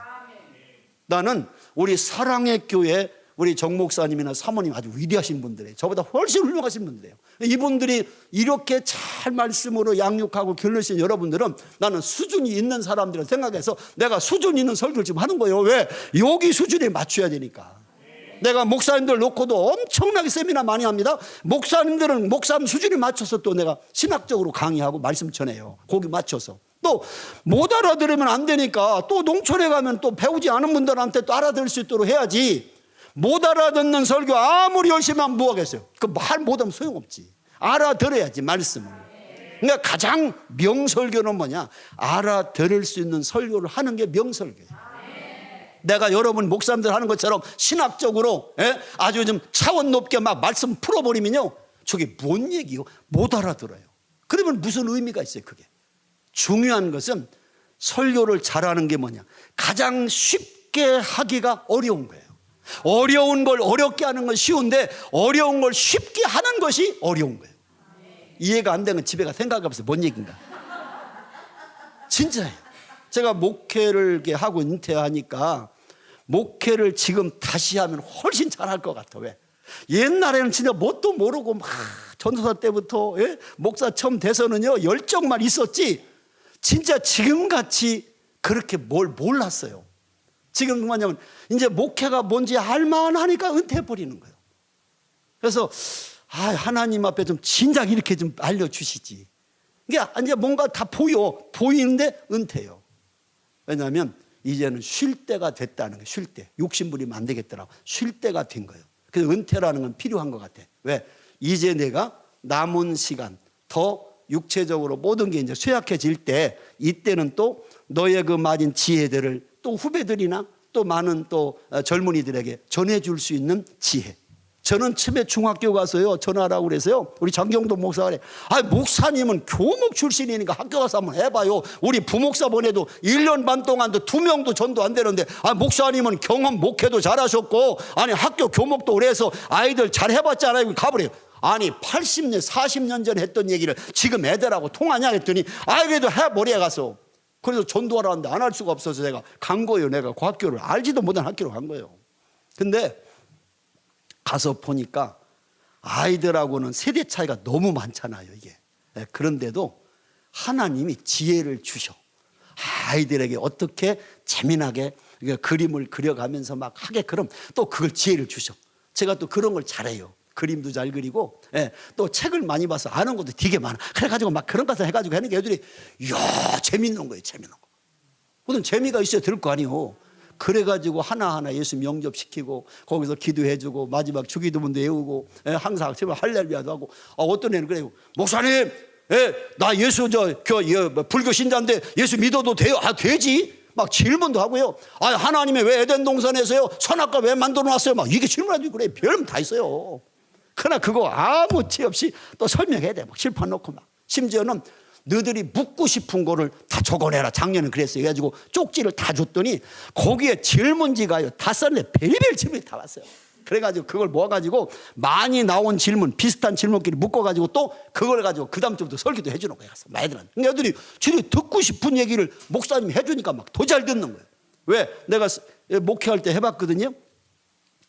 나는 우리 사랑의 교회 우리 정 목사님이나 사모님 아주 위대하신 분들이에요. 저보다 훨씬 훌륭하신 분들이에요. 이분들이 이렇게 잘 말씀으로 양육하고 길러주신 여러분들은 나는 수준이 있는 사람들을 생각해서 내가 수준 있는 설교를 지금 하는 거예요. 왜? 여기 수준에 맞춰야 되니까. 내가 목사님들 놓고도 엄청나게 세미나 많이 합니다. 목사님들은 목사님 수준에 맞춰서 또 내가 신학적으로 강의하고 말씀 전해요. 거기 맞춰서. 또 못 알아들으면 안 되니까 또 농촌에 가면 또 배우지 않은 분들한테 또 알아들을 수 있도록 해야지. 못 알아듣는 설교 아무리 열심히 하면 뭐 하겠어요? 그 말 못하면 소용없지. 알아들어야지 말씀을. 그러니까 가장 명설교는 뭐냐? 알아들을 수 있는 설교를 하는 게 명설교예요. 내가 여러분 목사님들 하는 것처럼 신학적으로 아주 좀 차원 높게 막 말씀 풀어버리면요 저게 뭔 얘기요? 못 알아들어요. 그러면 무슨 의미가 있어요 그게? 중요한 것은 설교를 잘하는 게 뭐냐? 가장 쉽게 하기가 어려운 거예요. 어려운 걸 어렵게 하는 건 쉬운데 어려운 걸 쉽게 하는 것이 어려운 거예요. 이해가 안 되면 집에 가 생각해보세요. 뭔 얘기인가? 진짜예요. 제가 목회를 이렇게 하고 은퇴하니까 목회를 지금 다시 하면 훨씬 잘할 것 같아. 왜? 옛날에는 진짜 뭣도 모르고 막 전도사 때부터 목사 처음 돼서는요 열정만 있었지 진짜 지금같이 그렇게 뭘 몰랐어요. 지금 뭐냐면 이제 목회가 뭔지 알만하니까 은퇴해버리는 거예요. 그래서 하나님 앞에 좀 진작 이렇게 좀 알려주시지. 이게 이제 뭔가 다 보이는데 은퇴해요. 왜냐하면 이제는 쉴 때가 됐다는 거예요. 쉴 때. 욕심부리면 안 되겠더라고. 쉴 때가 된 거예요. 그래서 은퇴라는 건 필요한 것 같아. 왜? 이제 내가 남은 시간 더 육체적으로 모든 게 이제 쇠약해질 때 이때는 또 너의 그 많은 지혜들을 또 후배들이나 또 많은 또 젊은이들에게 전해줄 수 있는 지혜. 저는 처음에 중학교 가서요 전화라고 그래서요 우리 장경도 목사가 그래 목사님은 교목 출신이니까 학교 가서 한번 해봐요. 우리 부목사 보내도 1년 반 동안도 2명도 전도 안 되는데 목사님은 경험 목회도 잘하셨고 학교 교목도 오래 해서 아이들 잘 해봤잖아요. 가버려요. 80년 40년 전에 했던 얘기를 지금 애들하고 통하냐 했더니 그래도 해버려 가서. 그래서 전도하러 왔는데 안 할 수가 없어서 제가 간 거예요. 내가 그 학교를 알지도 못한 학교로 간 거예요. 근데 가서 보니까 아이들하고는 세대 차이가 너무 많잖아요 이게. 그런데도 하나님이 지혜를 주셔. 아이들에게 어떻게 재미나게 그림을 그려가면서 막 하게끔 또 그걸 지혜를 주셔. 제가 또 그런 걸 잘해요. 그림도 잘 그리고 또 책을 많이 봐서 아는 것도 되게 많아. 그래가지고 막 그런 것을 해가지고 하는 게 애들이 이야 재밌는 거예요. 재밌는 거. 무슨 재미가 있어야 될 거 아니에요. 그래가지고 하나하나 예수 영접시키고 거기서 기도해주고 마지막 주기도문도 외우고 항상 할렐루야도 하고 어떤 애는 그래요. 목사님 나 예수 불교 신자인데 예수 믿어도 돼요? 되지. 막 질문도 하고요. 하나님이 왜 에덴 동산에서요 선악과 왜 만들어 놨어요? 막 이게 질문하고 그래. 별름 다 있어요. 그러나 그거 아무 티 없이 또 설명해야 돼. 막 칠판 놓고 막 심지어는 너희들이 묻고 싶은 거를 다 적어내라. 작년에 그랬어요. 그래가지고 쪽지를 다 줬더니 거기에 질문지가요 다 썼네. 별별 질문이 다 왔어요. 그래가지고 그걸 모아가지고 많이 나온 질문 비슷한 질문끼리 묶어가지고 또 그걸 가지고 그 다음 주부터 설교도 해주는 거야. 애들은. 애들이 듣고 싶은 얘기를 목사님이 해주니까 막 더 잘 듣는 거예요. 왜? 내가 목회할 때 해봤거든요.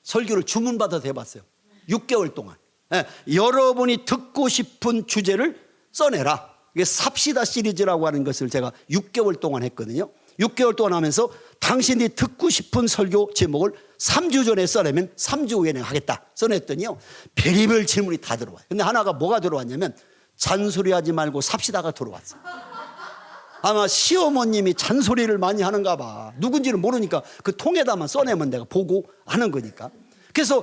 설교를 주문받아서 해봤어요. 6개월 동안. 여러분이 듣고 싶은 주제를 써내라. 이게 삽시다 시리즈라고 하는 것을 제가 6개월 동안 했거든요. 6개월 동안 하면서 당신이 듣고 싶은 설교 제목을 3주 전에 써내면 3주 후에 내가 하겠다 써냈더니요 별의별 질문이 다 들어와요. 근데 하나가 뭐가 들어왔냐면 잔소리하지 말고 삽시다가 들어왔어요. 아마 시어머님이 잔소리를 많이 하는가 봐. 누군지는 모르니까 그 통에다만 써내면 내가 보고 하는 거니까. 그래서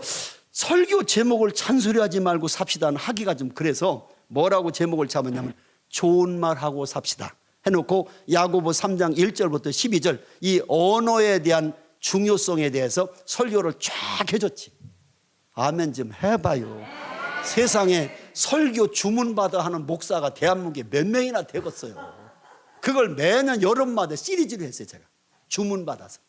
설교 제목을 잔소리하지 말고 삽시다는 하기가 좀 그래서 뭐라고 제목을 잡았냐면 좋은 말 하고 삽시다 해놓고 야고보 3장 1절부터 12절 이 언어에 대한 중요성에 대해서 설교를 쫙 해줬지. 아멘 좀 해봐요. 세상에 설교 주문받아 하는 목사가 대한민국에 몇 명이나 되겠어요. 그걸 매년 여름마다 시리즈로 했어요. 제가 주문받아서.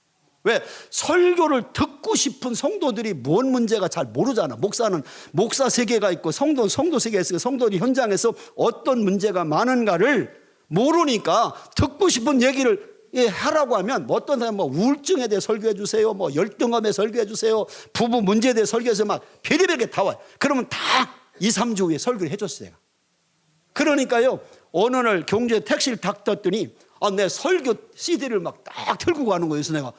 왜? 설교를 듣고 싶은 성도들이 뭔 문제가 잘 모르잖아. 목사는 목사 세계가 있고 성도는 성도 세계가 있고 성도들이 현장에서 어떤 문제가 많은가를 모르니까 듣고 싶은 얘기를 하라고 하면 뭐 어떤 사람은 뭐 우울증에 대해 설교해 주세요, 뭐 열등감에 설교해 주세요, 부부 문제에 대해 설교해서 막 별의별 게 다 와요. 그러면 다 2, 3주 후에 설교를 해줬어요. 그러니까요, 어느 날 경주에 택시를 딱 탔더니 내 설교 CD를 막 딱 들고 가는 거예요. 그래서 내가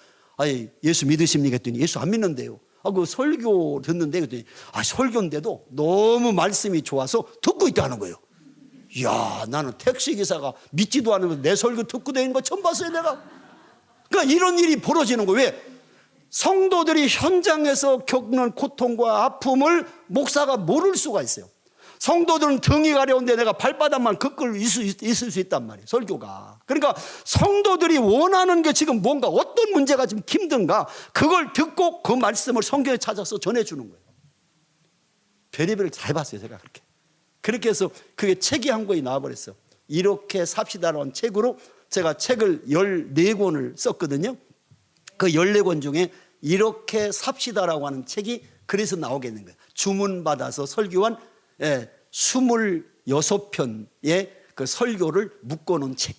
예수 믿으십니까 했더니 예수 안 믿는데요. 그 설교 듣는데 그랬더니 설교인데도 너무 말씀이 좋아서 듣고 있다는 거예요. 이야, 나는 택시기사가 믿지도 않으면서 내 설교 듣고 다니는 거 처음 봤어요, 내가. 그러니까 이런 일이 벌어지는 거예요. 왜? 성도들이 현장에서 겪는 고통과 아픔을 목사가 모를 수가 있어요. 성도들은 등이 가려운데 내가 발바닥만 걷고 있을 수 있단 말이에요, 설교가. 그러니까 성도들이 원하는 게 지금 뭔가 어떤 문제가 지금 힘든가, 그걸 듣고 그 말씀을 성경에 찾아서 전해주는 거예요. 별의별 다 해봤어요, 제가 그렇게 해서 그게 책이 한 권이 나와버렸어요. 이렇게 삽시다라는 책으로 제가 책을 14권을 썼거든요. 그 14권 중에 이렇게 삽시다라고 하는 책이 그래서 나오게 된 거예요. 주문받아서 설교한 26편의 그 설교를 묶어놓은 책.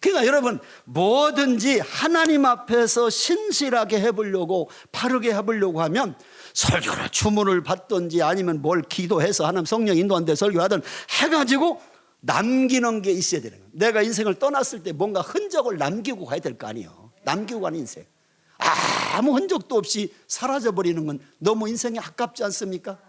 그러니까 여러분, 뭐든지 하나님 앞에서 신실하게 해보려고, 바르게 해보려고 하면 설교를 주문을 받든지 아니면 뭘 기도해서 하나님 성령 인도한데 설교하든 해가지고 남기는 게 있어야 되는 거예요. 내가 인생을 떠났을 때 뭔가 흔적을 남기고 가야 될 거 아니에요. 남기고 가는 인생. 아무 흔적도 없이 사라져버리는 건 너무 인생이 아깝지 않습니까?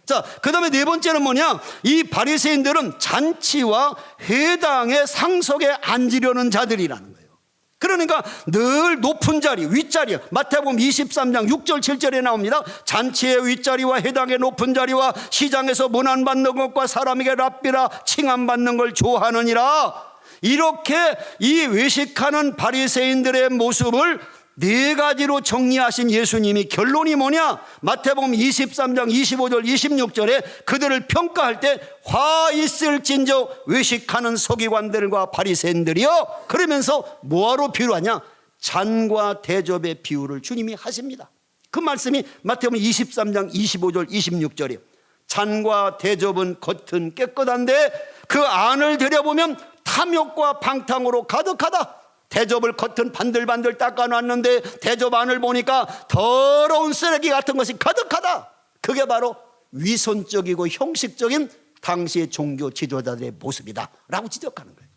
자, 그 다음에 네 번째는 뭐냐? 이 바리새인들은 잔치와 회당의 상석에 앉으려는 자들이라는 거예요. 그러니까 늘 높은 자리, 윗자리, 마태복음 23장 6절 7절에 나옵니다. 잔치의 윗자리와 회당의 높은 자리와 시장에서 문안받는 것과 사람에게 랍비라 칭함받는 걸 좋아하느니라. 이렇게 이 외식하는 바리새인들의 모습을 네 가지로 정리하신 예수님이 결론이 뭐냐? 마태복음 23장 25절 26절에 그들을 평가할 때 화 있을진저 외식하는 서기관들과 바리새인들이여, 그러면서 뭐하러 비유하냐? 잔과 대접의 비유를 주님이 하십니다. 그 말씀이 마태복음 23장 25절 26절이에요. 잔과 대접은 겉은 깨끗한데 그 안을 들여보면 탐욕과 방탕으로 가득하다. 대접을 겉은 반들반들 닦아놨는데 대접 안을 보니까 더러운 쓰레기 같은 것이 가득하다. 그게 바로 위선적이고 형식적인 당시의 종교 지도자들의 모습이다 라고 지적하는 거예요.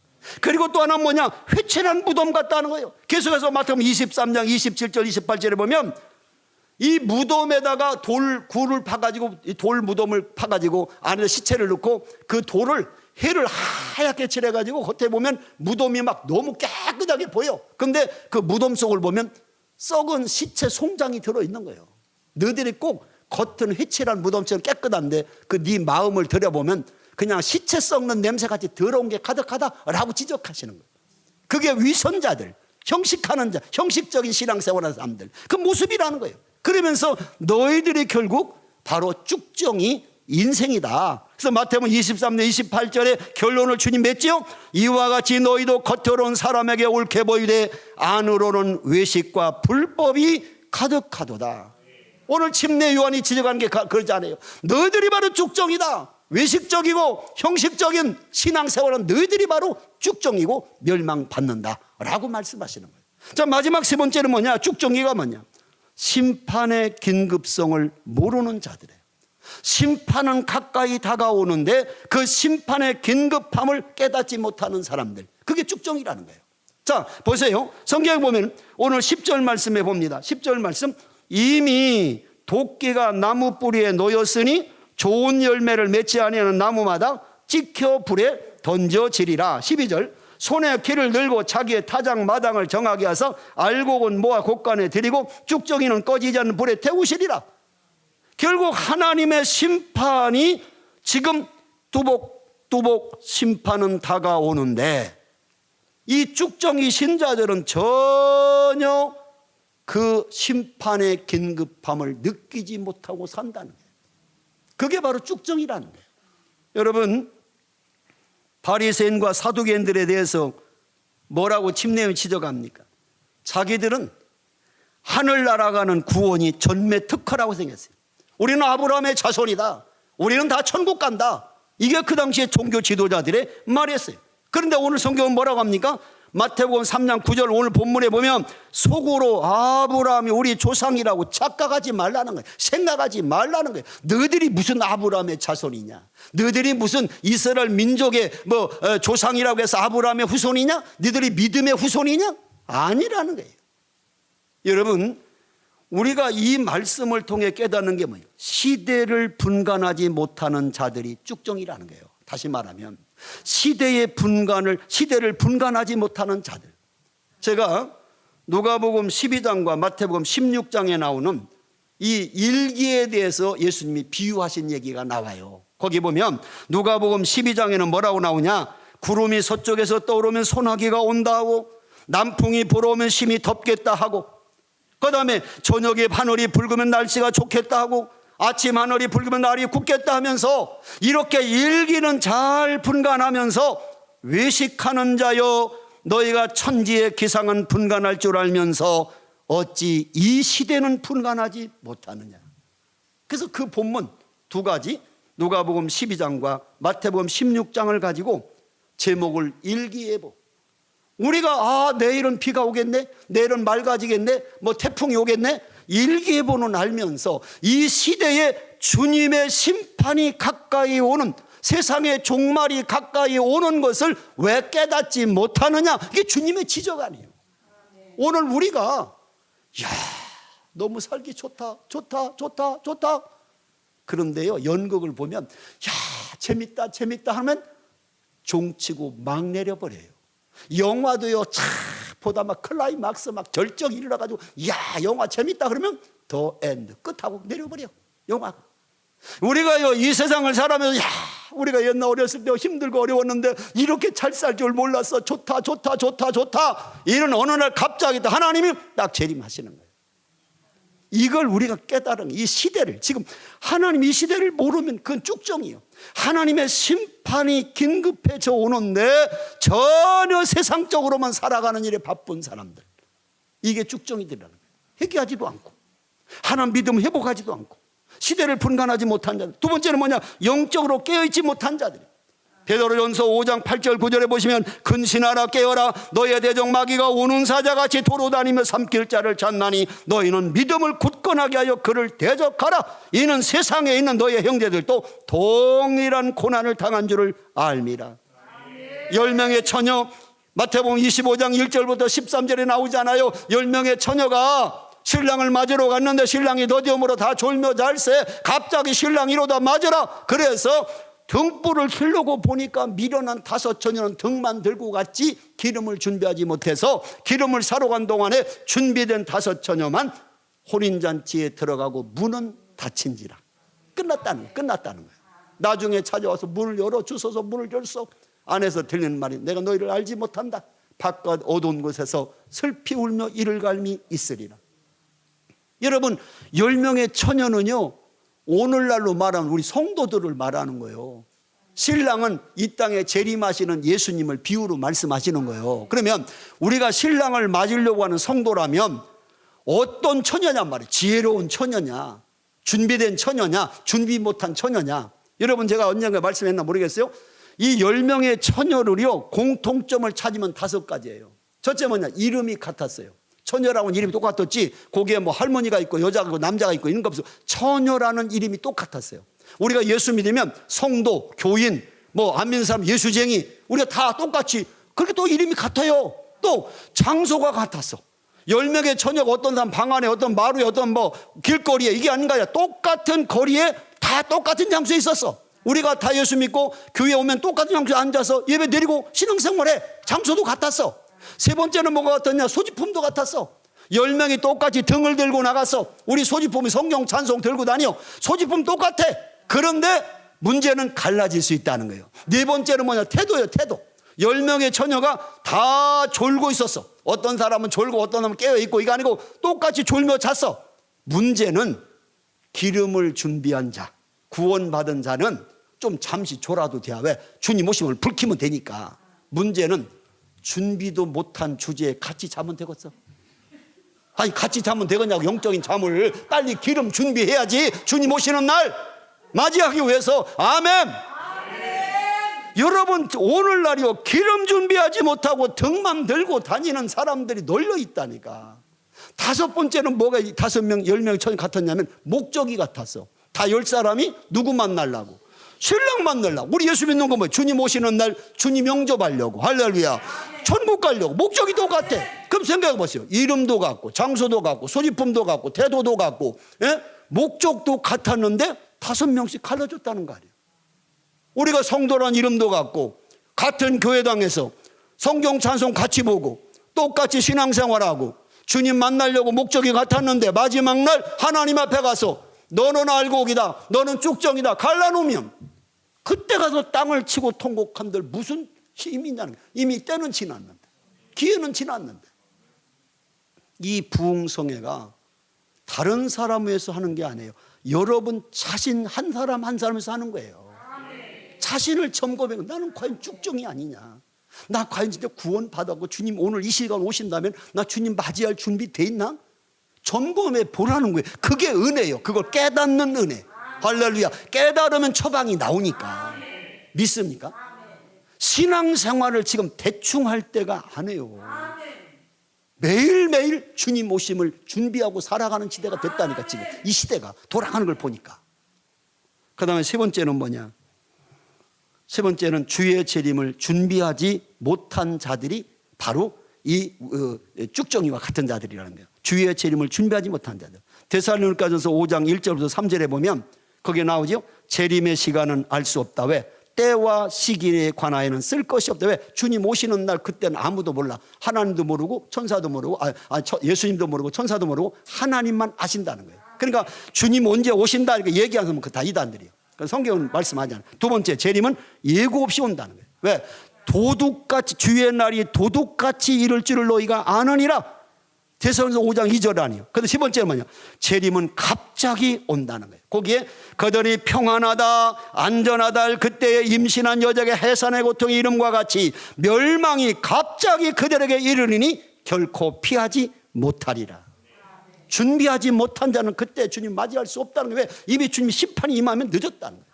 그리고 또 하나 뭐냐? 회칠한 무덤 같다는 거예요. 계속해서 마태복음 23장 27절 28절에 보면 이 무덤에다가 굴을 파가지고, 돌 무덤을 파가지고 안에 시체를 넣고 그 돌을 해를 하얗게 칠해가지고 겉에 보면 무덤이 막 너무 깨끗하게 보여. 근데 그 무덤 속을 보면 썩은 시체 송장이 들어있는 거예요. 너희들이 꼭 겉은 회칠한 무덤처럼 깨끗한데 그 네 마음을 들여보면 그냥 시체 썩는 냄새같이 더러운 게 가득하다라고 지적하시는 거예요. 그게 위선자들, 형식하는 자, 형식적인 신앙생활하는 사람들 그 모습이라는 거예요. 그러면서 너희들이 결국 바로 쭉정이 인생이다. 그래서 마태복음 23장 28절에 결론을 주님 맺지요. 이와 같이 너희도 겉으로는 사람에게 옳게 보이되 안으로는 외식과 불법이 가득하도다. 오늘 침례 요한이 지적한 게 그러지 않아요. 너희들이 바로 쭉정이다. 외식적이고 형식적인 신앙생활은 너희들이 바로 쭉정이고 멸망받는다 라고 말씀하시는 거예요. 자, 마지막 세 번째는 뭐냐? 쭉정이가 뭐냐? 심판의 긴급성을 모르는 자들이에요. 심판은 가까이 다가오는데 그 심판의 긴급함을 깨닫지 못하는 사람들, 그게 쭉정이라는 거예요. 자, 보세요. 성경에 보면 오늘 10절 말씀에 봅니다. 10절 말씀, 이미 도끼가 나무 뿌리에 놓였으니 좋은 열매를 맺지 아니하는 나무마다 찍혀 불에 던져지리라. 12절, 손에 키를 들고 자기의 타작 마당을 정하게 하사 알곡은 모아 곳간에 들이고 쭉정이는 꺼지지 않는 불에 태우시리라. 결국 하나님의 심판이 지금 뚜벅뚜벅 심판은 다가오는데 이 쭉정이 신자들은 전혀 그 심판의 긴급함을 느끼지 못하고 산다는 거예요. 그게 바로 쭉정이라는 거예요. 여러분, 바리새인과 사두개인들에 대해서 뭐라고 침례에 지적합니까? 자기들은 하늘나라 가는 구원이 전매 특허라고 생겼어요. 우리는 아브라함의 자손이다. 우리는 다 천국 간다. 이게 그 당시에 종교 지도자들의 말이었어요. 그런데 오늘 성경은 뭐라고 합니까? 마태복음 3장 9절 오늘 본문에 보면 속으로 아브라함이 우리 조상이라고 착각하지 말라는 거예요. 생각하지 말라는 거예요. 너희들이 무슨 아브라함의 자손이냐? 너희들이 무슨 이스라엘 민족의 조상이라고 해서 아브라함의 후손이냐? 너희들이 믿음의 후손이냐? 아니라는 거예요. 여러분, 우리가 이 말씀을 통해 깨닫는 게 뭐예요? 시대를 분간하지 못하는 자들이 쭉정이라는 거예요. 다시 말하면 시대를 분간하지 못하는 자들. 제가 누가복음 12장과 마태복음 16장에 나오는 이 일기에 대해서 예수님이 비유하신 얘기가 나와요. 거기 보면 누가복음 12장에는 뭐라고 나오냐? 구름이 서쪽에서 떠오르면 소나기가 온다 하고 남풍이 불어오면 심히 덥겠다 하고, 그 다음에 저녁에 하늘이 붉으면 날씨가 좋겠다 하고 아침 하늘이 붉으면 날이 굳겠다 하면서 이렇게 일기는 잘 분간하면서 외식하는 자여 너희가 천지의 기상은 분간할 줄 알면서 어찌 이 시대는 분간하지 못하느냐. 그래서 그 본문 두 가지, 누가복음 12장과 마태복음 16장을 가지고 제목을 일기예보. 우리가 내일은 비가 오겠네, 내일은 맑아지겠네, 태풍이 오겠네, 일기예보는 알면서 이 시대에 주님의 심판이 가까이 오는, 세상의 종말이 가까이 오는 것을 왜 깨닫지 못하느냐? 이게 주님의 지적 아니에요. 오늘 우리가 너무 살기 좋다 그런데요, 연극을 보면 재밌다 하면 종치고 막 내려버려요. 영화도요, 보다 막 클라이막스 막 결정이 일어나가지고 영화 재밌다 그러면 더 엔드 끝하고 내려버려 영화가. 우리가요 이 세상을 살아면서 우리가 옛날 어렸을 때 힘들고 어려웠는데 이렇게 잘 살 줄 몰랐어, 좋다 이런 어느 날 갑자기 하나님이 딱 재림하시는 거예요. 이걸 우리가 깨달은 이 시대를, 지금 하나님 이 시대를 모르면 그건 쭉정이에요. 하나님의 심판이 긴급해져 오는데 전혀 세상적으로만 살아가는 일에 바쁜 사람들, 이게 쭉정이들이라는 거예요. 회개하지도 않고 하나님 믿음 회복하지도 않고 시대를 분간하지 못한 자들. 두 번째는 뭐냐? 영적으로 깨어있지 못한 자들. 베드로전서 5장 8절 9절에 보시면 근신하라 깨어라 너희의 대적 마귀가 우는 사자같이 도로다니며 삼킬 자를 찾나니 너희는 믿음을 굳건하게 하여 그를 대적하라. 이는 세상에 있는 너희의 형제들도 동일한 고난을 당한 줄을 알미라. 10명의 처녀, 마태복음 25장 1절부터 13절에 나오잖아요. 10명의 처녀가 신랑을 맞으러 갔는데 신랑이 더디움으로 다 졸며 잘세 갑자기 신랑이 이러다 맞으라. 그래서 등불을 켜려고 보니까 미련한 5 처녀는 등만 들고 갔지 기름을 준비하지 못해서 기름을 사러 간 동안에 준비된 5 처녀만 혼인잔치에 들어가고 문은 닫힌지라. 끝났다는 거예요. 나중에 찾아와서 문을 열어주소서, 문을 열소. 안에서 들리는 말이 내가 너희를 알지 못한다. 바깥 어두운 곳에서 슬피 울며 이를 갈미 있으리라. 여러분, 10명의 처녀는요 오늘날로 말하면 우리 성도들을 말하는 거예요. 신랑은 이 땅에 재림하시는 예수님을 비유로 말씀하시는 거예요. 그러면 우리가 신랑을 맞으려고 하는 성도라면 어떤 처녀냐 말이에요. 지혜로운 처녀냐, 준비된 처녀냐, 준비 못한 처녀냐. 여러분, 제가 언젠가 말씀했나 모르겠어요. 이 10명의 처녀를요 공통점을 찾으면 5가지예요. 첫째 뭐냐? 이름이 같았어요. 처녀라고는 이름이 똑같았지 거기에 할머니가 있고 여자가 있고 남자가 있고 이런 거 없어요. 처녀라는 이름이 똑같았어요. 우리가 예수 믿으면 성도, 교인, 안 믿는 사람 예수쟁이, 우리가 다 똑같이 그렇게 또 이름이 같아요. 또 장소가 같았어. 10명의 처녀가 어떤 사람 방 안에, 어떤 마루에, 어떤 길거리에, 이게 아닌가. 똑같은 거리에 다 똑같은 장소에 있었어. 우리가 다 예수 믿고 교회에 오면 똑같은 장소에 앉아서 예배 드리고 신앙생활해. 장소도 같았어. 세 번째는 뭐가 같았냐? 소지품도 같았어. 10명이 똑같이 등을 들고 나갔어. 우리 소지품이 성경 찬송 들고 다녀. 소지품 똑같아. 그런데 문제는 갈라질 수 있다는 거예요. 네 번째는 뭐냐? 태도예요. 태도. 10명의 처녀가 다 졸고 있었어. 어떤 사람은 졸고 어떤 사람은 깨어있고, 이거 아니고 똑같이 졸며 잤어. 문제는 기름을 준비한 자, 구원받은 자는 좀 잠시 졸아도 돼. 왜? 주님 오시면 불 켜면 되니까. 문제는 준비도 못한 주제에 같이 자면 되겠어? 아니, 같이 자면 되겠냐고. 영적인 잠을 빨리 기름 준비해야지. 주님 오시는 날 맞이하기 위해서. 아멘. 여러분 오늘날이요 기름 준비하지 못하고 등만 들고 다니는 사람들이 널려 있다니까. 다섯 번째는 뭐가 5명 10명이 처음 같았냐면 목적이 같았어. 다 10사람이 누구 만나려고? 신랑 만나려고. 우리 예수 믿는 거 뭐예요? 주님 오시는 날 주님 영접하려고. 할렐루야. 천국 가려고. 목적이 똑같아. 그럼 생각해 보세요. 이름도 같고 장소도 같고 소지품도 같고 태도도 같고, 예? 목적도 같았는데 5명씩 갈라졌다는 거 아니에요. 우리가 성도란 이름도 같고 같은 교회당에서 성경 찬송 같이 보고 똑같이 신앙생활하고 주님 만나려고 목적이 같았는데 마지막 날 하나님 앞에 가서 너는 알곡이다, 너는 쭉정이다 갈라놓으면 그때 가서 땅을 치고 통곡한들 무슨 힘이 있냐는 거예요. 이미 때는 지났는데, 기회는 지났는데. 이 부흥성회가 다른 사람 위해서 하는 게 아니에요. 여러분 자신 한 사람 한 사람에서 하는 거예요. 자신을 점검해. 나는 과연 쭉정이 아니냐, 나 과연 진짜 구원 받았고 주님 오늘 이 시간 오신다면 나 주님 맞이할 준비 돼 있나? 점검해 보라는 거예요. 그게 은혜예요. 그걸 깨닫는 은혜. 할렐루야. 깨달으면 처방이 나오니까. 믿습니까? 신앙생활을 지금 대충 할 때가 아니에요. 매일매일 주님 오심을 준비하고 살아가는 시대가 됐다니까. 지금 이 시대가 돌아가는 걸 보니까. 그 다음에 세 번째는 뭐냐, 세 번째는 주의 재림을 준비하지 못한 자들이 바로 이 쭉정이와 같은 자들이라는 거예요. 주의 재림을 준비하지 못한 자들. 데살로니가전서 5장 1절부터 3절에 보면 거기에 나오죠. 재림의 시간은 알 수 없다. 왜? 때와 시기에 관하여는 쓸 것이 없다. 왜? 주님 오시는 날 그때는 아무도 몰라. 하나님도 모르고 천사도 모르고 예수님도 모르고 천사도 모르고 하나님만 아신다는 거예요. 그러니까 주님 언제 오신다 이렇게 얘기하면 그 다 이단들이에요. 성경은 말씀하잖아요. 두 번째, 재림은 예고 없이 온다는 거예요. 왜? 도둑같이, 주의 날이 도둑같이 이를 줄을 너희가 아느니라. 데살로니가서 5장 2절 아니에요. 근데 세 번째는 뭐냐? 재림은 갑자기 온다는 거예요. 거기에 그들이 평안하다 안전하다 그때에 임신한 여자에게 해산의 고통의 이름과 같이 멸망이 갑자기 그들에게 이르리니 결코 피하지 못하리라. 준비하지 못한 자는 그때 주님 맞이할 수 없다는 거예요. 왜? 이미 주님 심판이 임하면 늦었다는 거예요.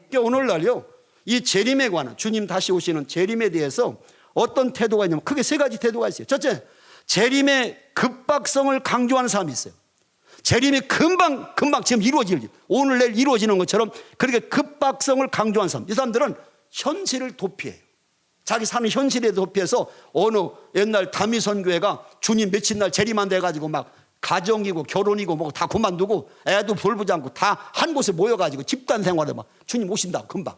그러니까 오늘날요 이 재림에 관한, 주님 다시 오시는 재림에 대해서 어떤 태도가 있냐면 크게 세 가지 태도가 있어요. 첫째, 재림의 급박성을 강조하는 사람이 있어요. 재림이 금방 지금 이루어질, 오늘 내일 이루어지는 것처럼 그렇게 급박성을 강조하는 사람. 이 사람들은 현실을 도피해요. 자기 사는 현실에 도피해서 어느 옛날 다미선교회가 주님 며칠 날 재림한다 해가지고 막 가정이고 결혼이고 뭐 다 그만두고 애도 돌보지 않고 다 한 곳에 모여가지고 집단 생활에 막 주님 오신다고 금방.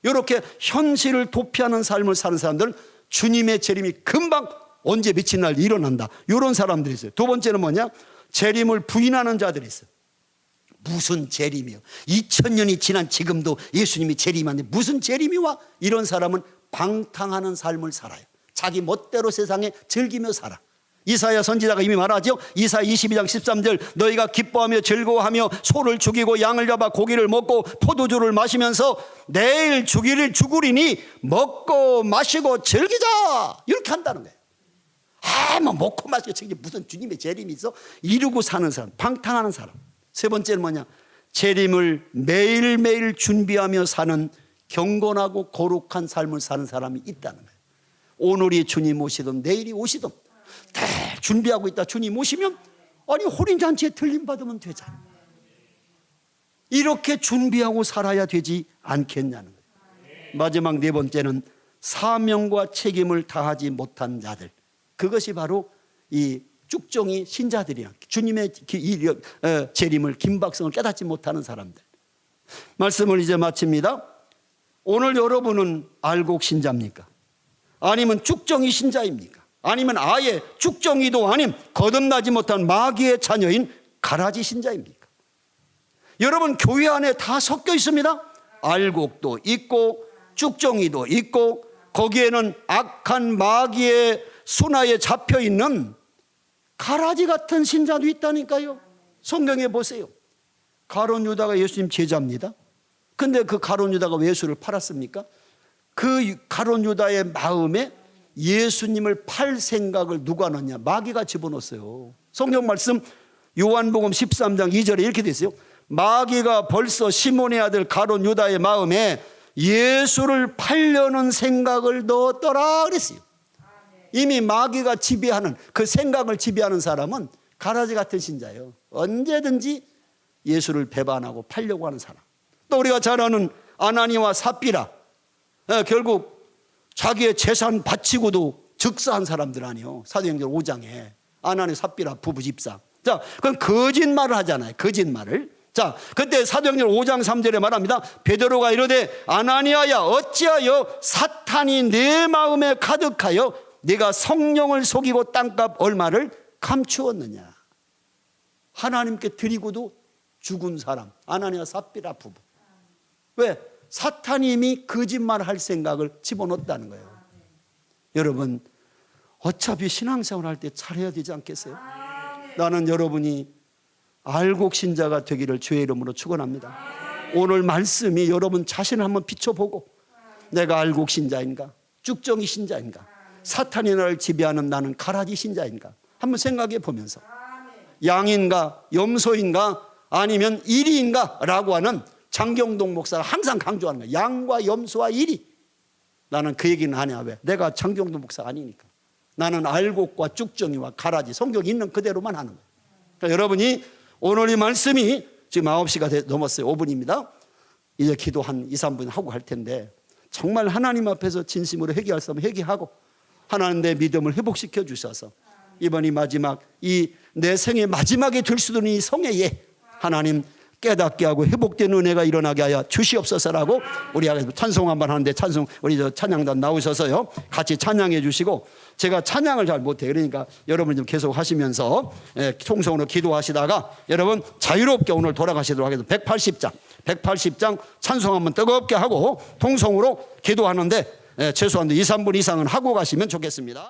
이렇게 현실을 도피하는 삶을 사는 사람들은 주님의 재림이 금방 언제 며칠 날 일어난다. 이런 사람들이 있어요. 두 번째는 뭐냐? 재림을 부인하는 자들이 있어요. 무슨 재림이요? 2000년이 지난 지금도 예수님이 재림하는데 무슨 재림이 와? 이런 사람은 방탕하는 삶을 살아요. 자기 멋대로 세상에 즐기며 살아. 이사야 선지자가 이미 말하죠. 이사야 22장 13절 너희가 기뻐하며 즐거워하며 소를 죽이고 양을 잡아 고기를 먹고 포도주를 마시면서 내일 죽으리니 먹고 마시고 즐기자 이렇게 한다는 거예요. 뭐 먹고 마시고 즐기지 무슨 주님의 재림이 있어? 이루고 사는 사람, 방탕하는 사람. 세 번째는 뭐냐? 재림을 매일매일 준비하며 사는 경건하고 거룩한 삶을 사는 사람이 있다는 거예요. 오늘이 주님 오시든 내일이 오시든 다 준비하고 있다. 주님 오시면 호린잔치에 들림받으면 되잖아. 이렇게 준비하고 살아야 되지 않겠냐는 거예요. 마지막 네 번째는 사명과 책임을 다하지 못한 자들. 그것이 바로 이 쭉정이 신자들이야. 주님의 재림을 긴박성을 깨닫지 못하는 사람들. 말씀을 이제 마칩니다. 오늘 여러분은 알곡 신자입니까? 아니면 쭉정이 신자입니까? 아니면 아예 쭉정이도 아닌 거듭나지 못한 마귀의 자녀인 가라지 신자입니까? 여러분 교회 안에 다 섞여 있습니다. 알곡도 있고 쭉정이도 있고 거기에는 악한 마귀의 순화에 잡혀있는 가라지 같은 신자도 있다니까요. 성경에 보세요. 가룟 유다가 예수님 제자입니다. 근데 그 가룟 유다가 왜 예수를 팔았습니까? 그 가룟 유다의 마음에 예수님을 팔 생각을 누가 넣냐? 마귀가 집어넣었어요. 성경 말씀 요한복음 13장 2절에 이렇게 돼 있어요. 마귀가 벌써 시몬의 아들 가룟 유다의 마음에 예수를 팔려는 생각을 넣었더라 그랬어요. 이미 마귀가 지배하는 그 생각을 지배하는 사람은 가라지 같은 신자예요. 언제든지 예수를 배반하고 팔려고 하는 사람. 또 우리가 잘 아는 아나니와 삽비라, 결국 자기의 재산 바치고도 즉사한 사람들 아니에요. 사도행전 5장에 아나니 삽비라 부부 집사. 자, 그럼 거짓말을 하잖아요. 거짓말을. 자, 그때 사도행전 5장 3절에 말합니다. 베드로가 이르되 아나니아야 어찌하여 사탄이 내 마음에 가득하여 네가 성령을 속이고 땅값 얼마를 감추었느냐. 하나님께 드리고도 죽은 사람 아나니아 삽비라 부부. 왜? 사탄이 이미 거짓말할 생각을 집어넣었다는 거예요. 여러분, 어차피 신앙생활 할 때 잘해야 되지 않겠어요? 나는 여러분이 알곡 신자가 되기를 주의 이름으로 축원합니다. 오늘 말씀이 여러분 자신을 한번 비춰보고, 내가 알곡 신자인가? 쭉정이 신자인가? 사탄이 나를 지배하는 나는 가라지 신자인가? 한번 생각해 보면서, 양인가 염소인가 아니면 이리인가 라고 하는 장경동 목사가 항상 강조하는 거야. 양과 염소와 이리. 나는 그 얘기는 안 해. 왜? 내가 장경동 목사가 아니니까. 나는 알곡과 쭉정이와 가라지 성경 있는 그대로만 하는 거예요. 그러니까 여러분이 오늘 이 말씀이 지금 9시가 넘었어요. 5분입니다. 이제 기도 한 2, 3분 하고 갈 텐데, 정말 하나님 앞에서 진심으로 회개할 사람은 회개하고, 하나님 내 믿음을 회복시켜 주셔서 이번이 마지막, 이 내 생의 마지막에 될 수도 있는 이 성회에 하나님 깨닫게 하고 회복된 은혜가 일어나게 하여 주시옵소서라고 우리가 찬송 한번 하는데, 찬송 우리 저 찬양단 나오셔서요 같이 찬양해 주시고, 제가 찬양을 잘 못해요. 그러니까 여러분 좀 계속 하시면서 통성으로 기도하시다가 여러분 자유롭게 오늘 돌아가시도록 하겠습니다. 180장 찬송 한번 뜨겁게 하고 통성으로 기도하는데 최소한 2, 3분 이상은 하고 가시면 좋겠습니다.